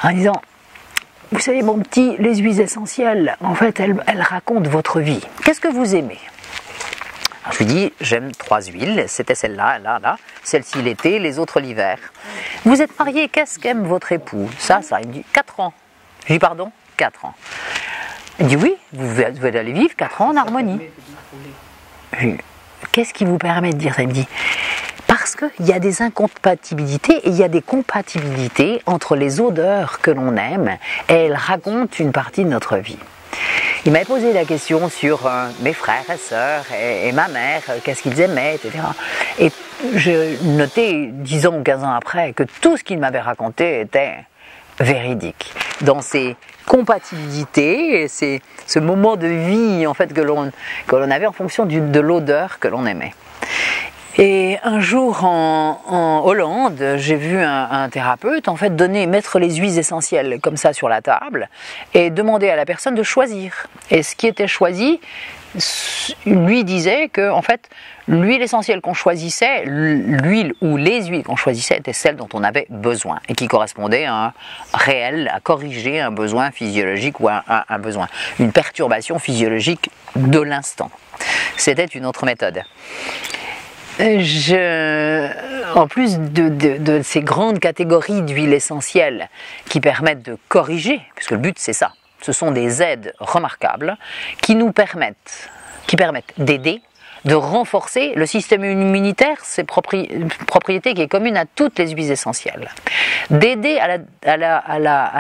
A: en disant « Vous savez mon petit, les huiles essentielles, en fait elles racontent votre vie. Qu'est-ce que vous aimez ?» Alors, je lui dis « J'aime 3 huiles, c'était celle-là, là, celle-ci l'été, les autres l'hiver. Vous êtes marié, qu'est-ce qu'aime votre époux ?» Ça, il me dit « 4 ans. » Je dis pardon, 4 ans. Il dit oui, vous allez vivre 4 ans en harmonie. Qu'est-ce qui vous permet de dire ça? Il me dit parce qu'il y a des incompatibilités et il y a des compatibilités entre les odeurs que l'on aime et elles racontent une partie de notre vie. Il m'avait posé la question sur mes frères et sœurs et ma mère, qu'est-ce qu'ils aimaient, etc. Et je notais 10 ans ou 15 ans après que tout ce qu'il m'avait raconté était véridique. Dans ces compatibilités, et ce moment de vie en fait que l'on avait en fonction de l'odeur que l'on aimait. Et un jour en Hollande, j'ai vu un thérapeute en fait mettre les huiles essentielles comme ça sur la table et demander à la personne de choisir. Et ce qui était choisi lui disait que en fait, l'huile essentielle qu'on choisissait, l'huile ou les huiles qu'on choisissait étaient celles dont on avait besoin et qui correspondaient à un réel, à corriger un besoin physiologique ou un besoin, une perturbation physiologique de l'instant. C'était une autre méthode. En plus de ces grandes catégories d'huiles essentielles qui permettent de corriger, puisque le but c'est ça, ce sont des aides remarquables qui nous permettent d'aider, de renforcer le système immunitaire, ses propriétés qui est commune à toutes les huiles essentielles, d'aider à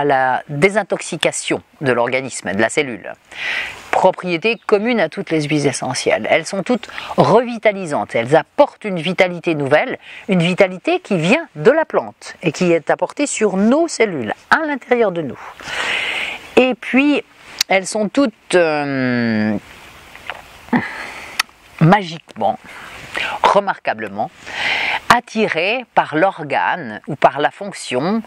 A: la désintoxication de l'organisme, de la cellule. Propriétés communes à toutes les huiles essentielles. Elles sont toutes revitalisantes, elles apportent une vitalité nouvelle, une vitalité qui vient de la plante et qui est apportée sur nos cellules, à l'intérieur de nous. Et puis, elles sont toutes magiquement, remarquablement, attirées par l'organe ou par la fonction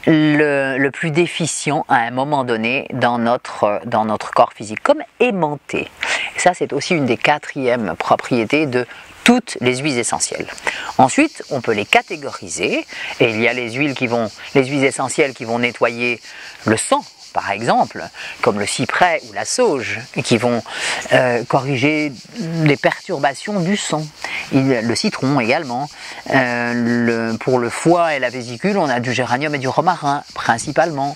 A: le plus déficient à un moment donné dans notre corps physique, comme aimanté. Et ça, c'est aussi une des 4e propriétés de toutes les huiles essentielles. Ensuite, on peut les catégoriser, et il y a les huiles essentielles qui vont nettoyer le sang, par exemple, comme le cyprès ou la sauge, qui vont corriger les perturbations du sang. Le citron également. Pour le foie et la vésicule, on a du géranium et du romarin, principalement.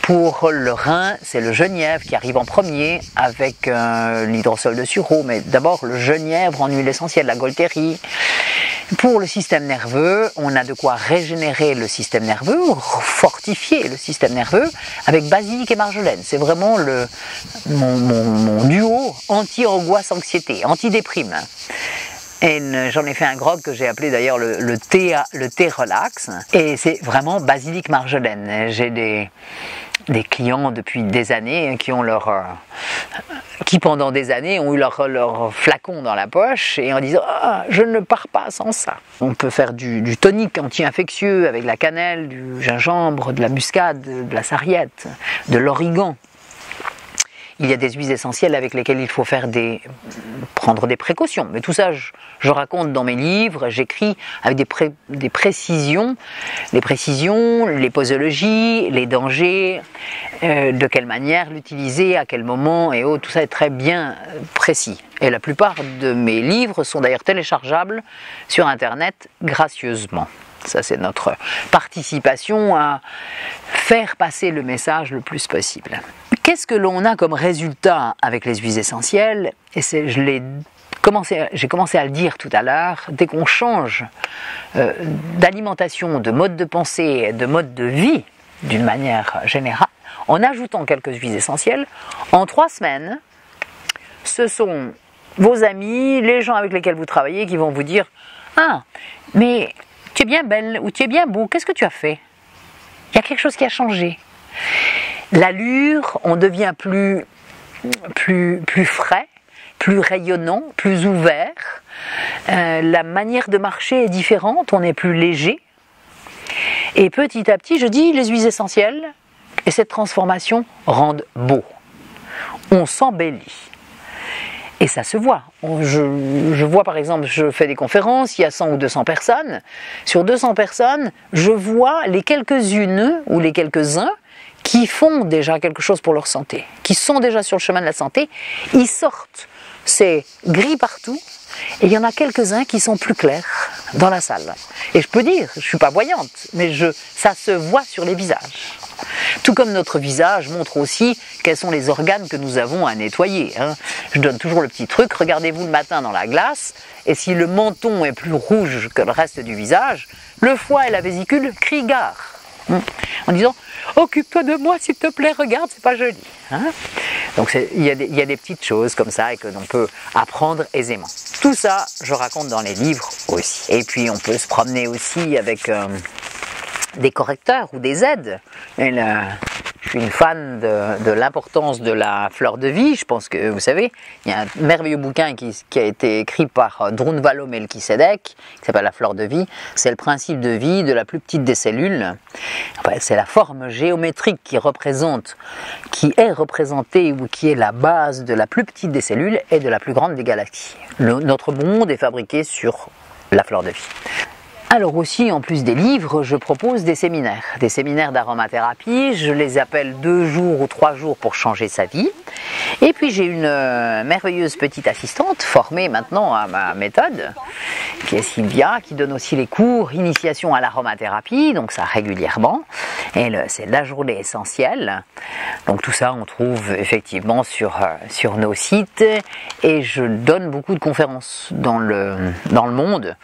A: Pour le rein, c'est le genièvre qui arrive en premier, avec l'hydrosol de sureau, mais d'abord le genièvre en huile essentielle, la Gualtérie. Pour le système nerveux, on a de quoi régénérer le système nerveux, fortifier le système nerveux avec basilic et marjolaine. C'est vraiment mon duo anti-angoisse, anxiété, anti-déprime. Et j'en ai fait un grog que j'ai appelé d'ailleurs le thé relax. Et c'est vraiment basilic marjolaine. J'ai des clients depuis des années qui pendant des années ont eu leur flacon dans la poche et en disant « je ne pars pas sans ça ». On peut faire du tonique anti-infectieux avec la cannelle, du gingembre, de la muscade, de la sarriette, de l'origan. Il y a des huiles essentielles avec lesquelles il faut prendre des précautions. Mais tout ça, je raconte dans mes livres, j'écris avec des précisions, les posologies, les dangers, de quelle manière l'utiliser, à quel moment et autres. Tout ça est très bien précis. Et la plupart de mes livres sont d'ailleurs téléchargeables sur Internet gracieusement. Ça, c'est notre participation à faire passer le message le plus possible. Qu'est-ce que l'on a comme résultat avec les huiles essentielles? Et j'ai commencé à le dire tout à l'heure, dès qu'on change d'alimentation, de mode de pensée, de mode de vie, d'une manière générale, en ajoutant quelques huiles essentielles, en 3 semaines, ce sont vos amis, les gens avec lesquels vous travaillez qui vont vous dire « Ah, mais tu es bien belle ou tu es bien beau, qu'est-ce que tu as fait? Il y a quelque chose qui a changé. » L'allure, on devient plus frais, plus rayonnant, plus ouvert. La manière de marcher est différente, on est plus léger. Et petit à petit, je dis, les huiles essentielles et cette transformation rendent beau. On s'embellit. Et ça se voit. Je vois par exemple, je fais des conférences, il y a 100 ou 200 personnes. Sur 200 personnes, je vois les quelques-unes ou les quelques-uns qui font déjà quelque chose pour leur santé, qui sont déjà sur le chemin de la santé. Ils sortent, c'est gris partout, et il y en a quelques-uns qui sont plus clairs dans la salle. Et je peux dire, je ne suis pas voyante, mais ça se voit sur les visages. Tout comme notre visage montre aussi quels sont les organes que nous avons à nettoyer. Je donne toujours le petit truc, regardez-vous le matin dans la glace, et si le menton est plus rouge que le reste du visage, le foie et la vésicule crient gare. En disant « Occupe-toi de moi s'il te plaît, regarde, c'est pas joli ». Donc il y a des petites choses comme ça et que l'on peut apprendre aisément. Tout ça, je raconte dans les livres aussi. Et puis on peut se promener aussi avec des correcteurs ou des aides. Et Je suis une fan de l'importance de la fleur de vie. Je pense que vous savez, il y a un merveilleux bouquin qui a été écrit par Drunvalo Melchizedek, qui s'appelle La fleur de vie. C'est le principe de vie de la plus petite des cellules. Enfin, c'est la forme géométrique qui est représentée ou qui est la base de la plus petite des cellules et de la plus grande des galaxies. Notre monde est fabriqué sur la fleur de vie. Alors aussi, en plus des livres, je propose des séminaires d'aromathérapie. Je les appelle 2 jours ou 3 jours pour changer sa vie. Et puis j'ai une merveilleuse petite assistante formée maintenant à ma méthode, qui est Sylvia, qui donne aussi les cours initiation à l'aromathérapie, donc ça régulièrement. Et c'est la journée essentielle. Donc tout ça, on trouve effectivement sur nos sites. Et je donne beaucoup de conférences dans le monde.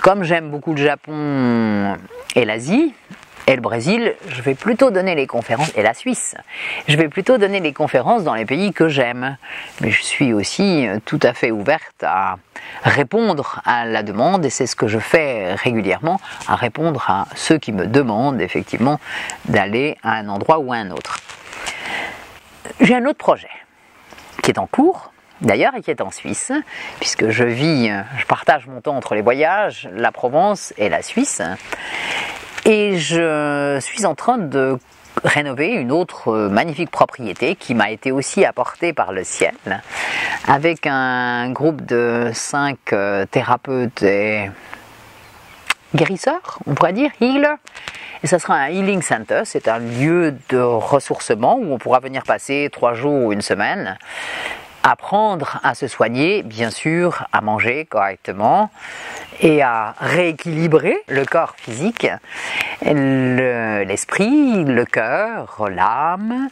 A: Comme j'aime beaucoup le Japon et l'Asie et le Brésil, je vais plutôt donner les conférences, et la Suisse, je vais plutôt donner les conférences dans les pays que j'aime. Mais je suis aussi tout à fait ouverte à répondre à la demande, et c'est ce que je fais régulièrement, à répondre à ceux qui me demandent effectivement d'aller à un endroit ou à un autre. J'ai un autre projet qui est en cours, d'ailleurs, et qui est en Suisse, puisque je partage mon temps entre les voyages, la Provence et la Suisse, et je suis en train de rénover une autre magnifique propriété qui m'a été aussi apportée par le ciel, avec un groupe de 5 thérapeutes et guérisseurs, on pourrait dire, healers. Et ça sera un healing center, c'est un lieu de ressourcement où on pourra venir passer 3 jours ou une semaine, apprendre à se soigner, bien sûr, à manger correctement et à rééquilibrer le corps physique, l'esprit, le cœur, l'âme.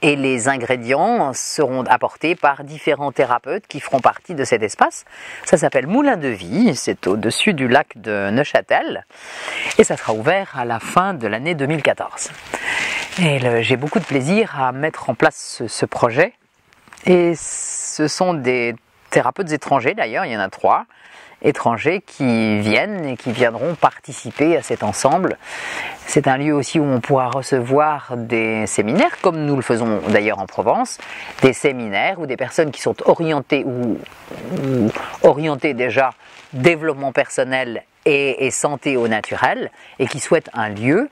A: Et les ingrédients seront apportés par différents thérapeutes qui feront partie de cet espace. Ça s'appelle Moulin de Vie, c'est au-dessus du lac de Neuchâtel et ça sera ouvert à la fin de l'année 2014. Et j'ai beaucoup de plaisir à mettre en place ce projet. Et ce sont des thérapeutes étrangers, d'ailleurs, il y en a 3 étrangers qui viennent et qui viendront participer à cet ensemble. C'est un lieu aussi où on pourra recevoir des séminaires, comme nous le faisons d'ailleurs en Provence, des séminaires où des personnes qui sont orientées ou orientées déjà développement personnel et santé au naturel et qui souhaitent un lieu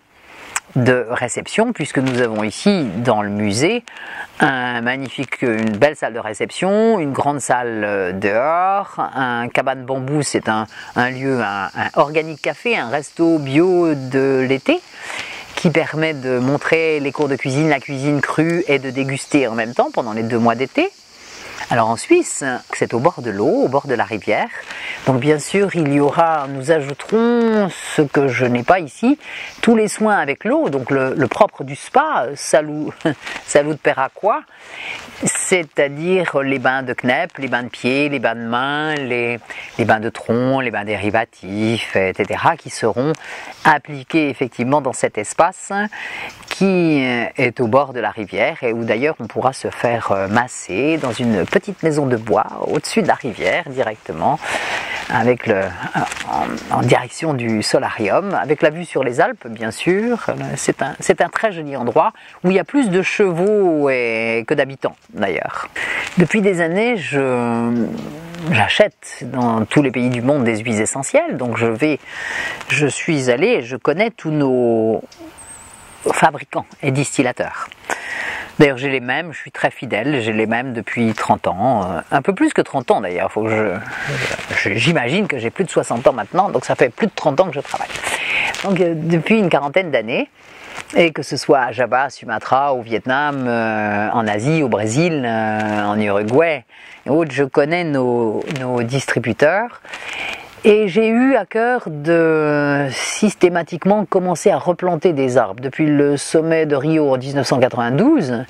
A: de réception, puisque nous avons ici dans le musée une belle salle de réception, une grande salle dehors, un cabane bambou, c'est un lieu, un organique café, un resto bio de l'été qui permet de montrer les cours de cuisine, la cuisine crue et de déguster en même temps pendant les 2 mois d'été. Alors en Suisse, c'est au bord de l'eau, au bord de la rivière. Donc bien sûr, nous ajouterons ce que je n'ai pas ici, tous les soins avec l'eau, donc le propre du spa, Salud de Peraqua, c'est-à-dire les bains de Knep, les bains de pieds, les bains de mains, les bains de tronc, les bains dérivatifs, etc., qui seront appliqués effectivement dans cet espace qui est au bord de la rivière et où d'ailleurs on pourra se faire masser dans une petite maison de bois au-dessus de la rivière directement, avec en direction du solarium, avec la vue sur les Alpes bien sûr. C'est un très joli endroit où il y a plus de chevaux que d'habitants d'ailleurs. Depuis des années, j'achète dans tous les pays du monde des huiles essentielles, donc je suis allé et je connais tous nos fabricants et distillateurs. D'ailleurs, j'ai les mêmes, je suis très fidèle, j'ai les mêmes depuis 30 ans, un peu plus que 30 ans d'ailleurs, j'imagine que j'ai plus de 60 ans maintenant, donc ça fait plus de 30 ans que je travaille. Donc depuis une 40aine d'années, et que ce soit à Java, Sumatra, au Vietnam, en Asie, au Brésil, en Uruguay et autres, je connais nos distributeurs. Et j'ai eu à cœur de systématiquement commencer à replanter des arbres. Depuis le sommet de Rio en 1992,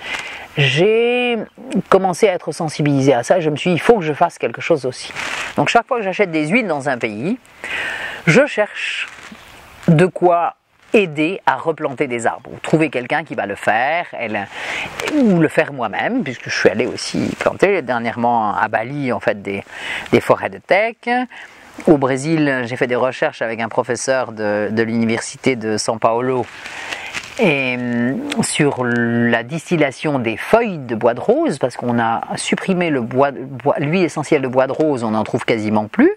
A: j'ai commencé à être sensibilisé à ça et je me suis dit, il faut que je fasse quelque chose aussi. Donc chaque fois que j'achète des huiles dans un pays, je cherche de quoi aider à replanter des arbres, ou trouver quelqu'un qui va le faire, ou le faire moi-même, puisque je suis allé aussi planter dernièrement à Bali en fait des forêts de teck. Au Brésil, j'ai fait des recherches avec un professeur de l'université de São Paulo Et sur la distillation des feuilles de bois de rose, parce qu'on a supprimé l'huile essentielle de bois de rose, on n'en trouve quasiment plus,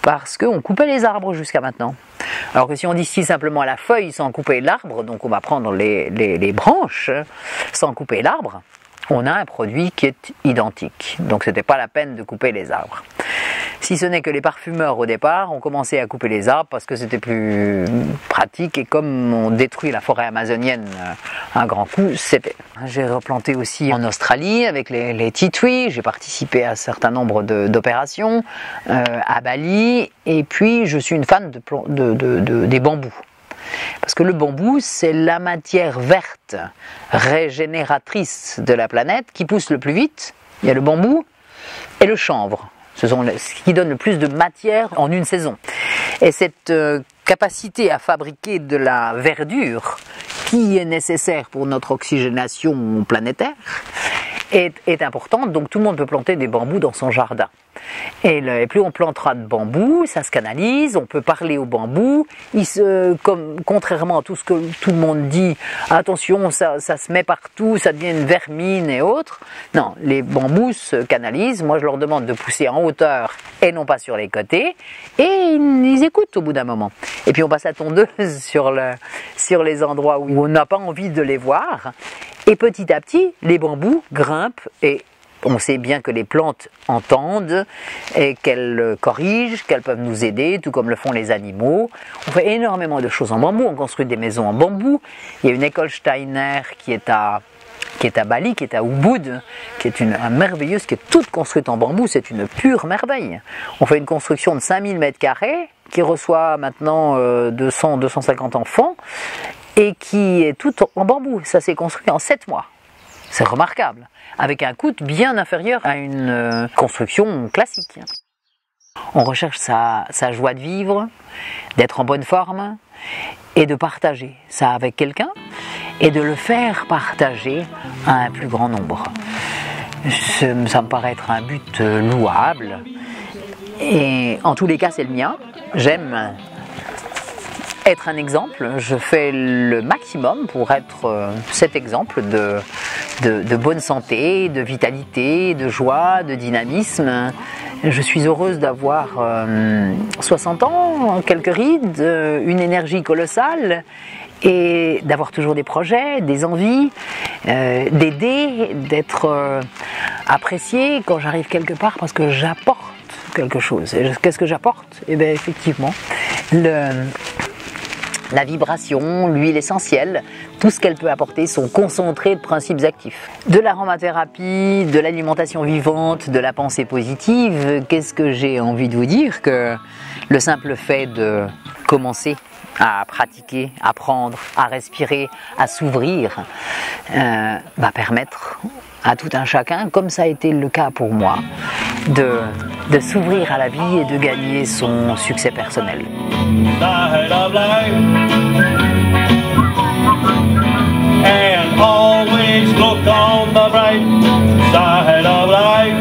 A: parce qu'on coupait les arbres jusqu'à maintenant. Alors que si on distille simplement la feuille sans couper l'arbre, donc on va prendre les branches sans couper l'arbre, on a un produit qui est identique. Donc ce n'était pas la peine de couper les arbres. Si ce n'est que les parfumeurs au départ ont commencé à couper les arbres parce que c'était plus pratique, et comme on détruit la forêt amazonienne à un grand coup, c'était. J'ai replanté aussi en Australie avec les tea trees, j'ai participé à un certain nombre d'opérations à Bali, et puis je suis une fan des bambous. Parce que le bambou, c'est la matière verte régénératrice de la planète qui pousse le plus vite. Il y a le bambou et le chanvre. Ce sont ce qui donne le plus de matière en une saison. Et cette capacité à fabriquer de la verdure qui est nécessaire pour notre oxygénation planétaire est importante. Donc tout le monde peut planter des bambous dans son jardin. Et plus on plantera de bambou, ça se canalise, on peut parler au bambou. Contrairement à tout ce que tout le monde dit, attention, ça se met partout, ça devient une vermine et autres. Non, les bambous se canalisent. Moi, je leur demande de pousser en hauteur et non pas sur les côtés. Et ils écoutent au bout d'un moment. Et puis on passe la tondeuse sur les endroits où on n'a pas envie de les voir. Et petit à petit, les bambous grimpent, et on sait bien que les plantes entendent et qu'elles corrigent, qu'elles peuvent nous aider, tout comme le font les animaux. On fait énormément de choses en bambou, on construit des maisons en bambou. Il y a une école Steiner qui est à Bali, qui est à Ubud, qui est une merveilleuse, qui est toute construite en bambou, c'est une pure merveille. On fait une construction de 5000 m² qui reçoit maintenant 200-250 enfants et qui est toute en bambou. Ça s'est construit en 7 mois. C'est remarquable, avec un coût bien inférieur à une construction classique. On recherche sa joie de vivre, d'être en bonne forme et de partager ça avec quelqu'un et de le faire partager à un plus grand nombre. Ça me paraît être un but louable et en tous les cas c'est le mien. J'aime être un exemple, je fais le maximum pour être cet exemple de bonne santé, de vitalité, de joie, de dynamisme. Je suis heureuse d'avoir 60 ans, quelques rides, une énergie colossale et d'avoir toujours des projets, des envies, d'aider, d'être apprécié quand j'arrive quelque part parce que j'apporte quelque chose. Qu'est-ce que j'apporte ? Eh bien effectivement, la vibration, l'huile essentielle, tout ce qu'elle peut apporter sont concentrés de principes actifs. De l'aromathérapie, de l'alimentation vivante, de la pensée positive, qu'est-ce que j'ai envie de vous dire ? Que le simple fait de commencer à pratiquer, à apprendre, à respirer, à s'ouvrir, va permettre à tout un chacun, comme ça a été le cas pour moi, de s'ouvrir à la vie et de gagner son succès personnel.
C: And always look on the bright side of life.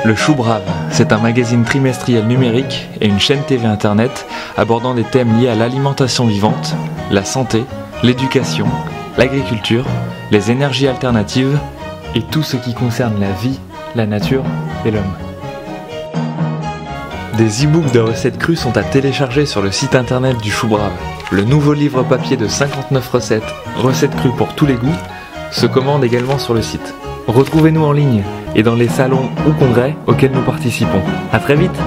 D: Le Chou Brave, c'est un magazine trimestriel numérique et une chaîne TV internet abordant des thèmes liés à l'alimentation vivante, la santé, l'éducation, l'agriculture, les énergies alternatives et tout ce qui concerne la vie, la nature et l'homme. Des e-books de recettes crues sont à télécharger sur le site internet du Chou Brave. Le nouveau livre papier de 59 recettes crues pour tous les goûts, se commande également sur le site. Retrouvez-nous en ligne et dans les salons ou congrès auxquels nous participons. À très vite!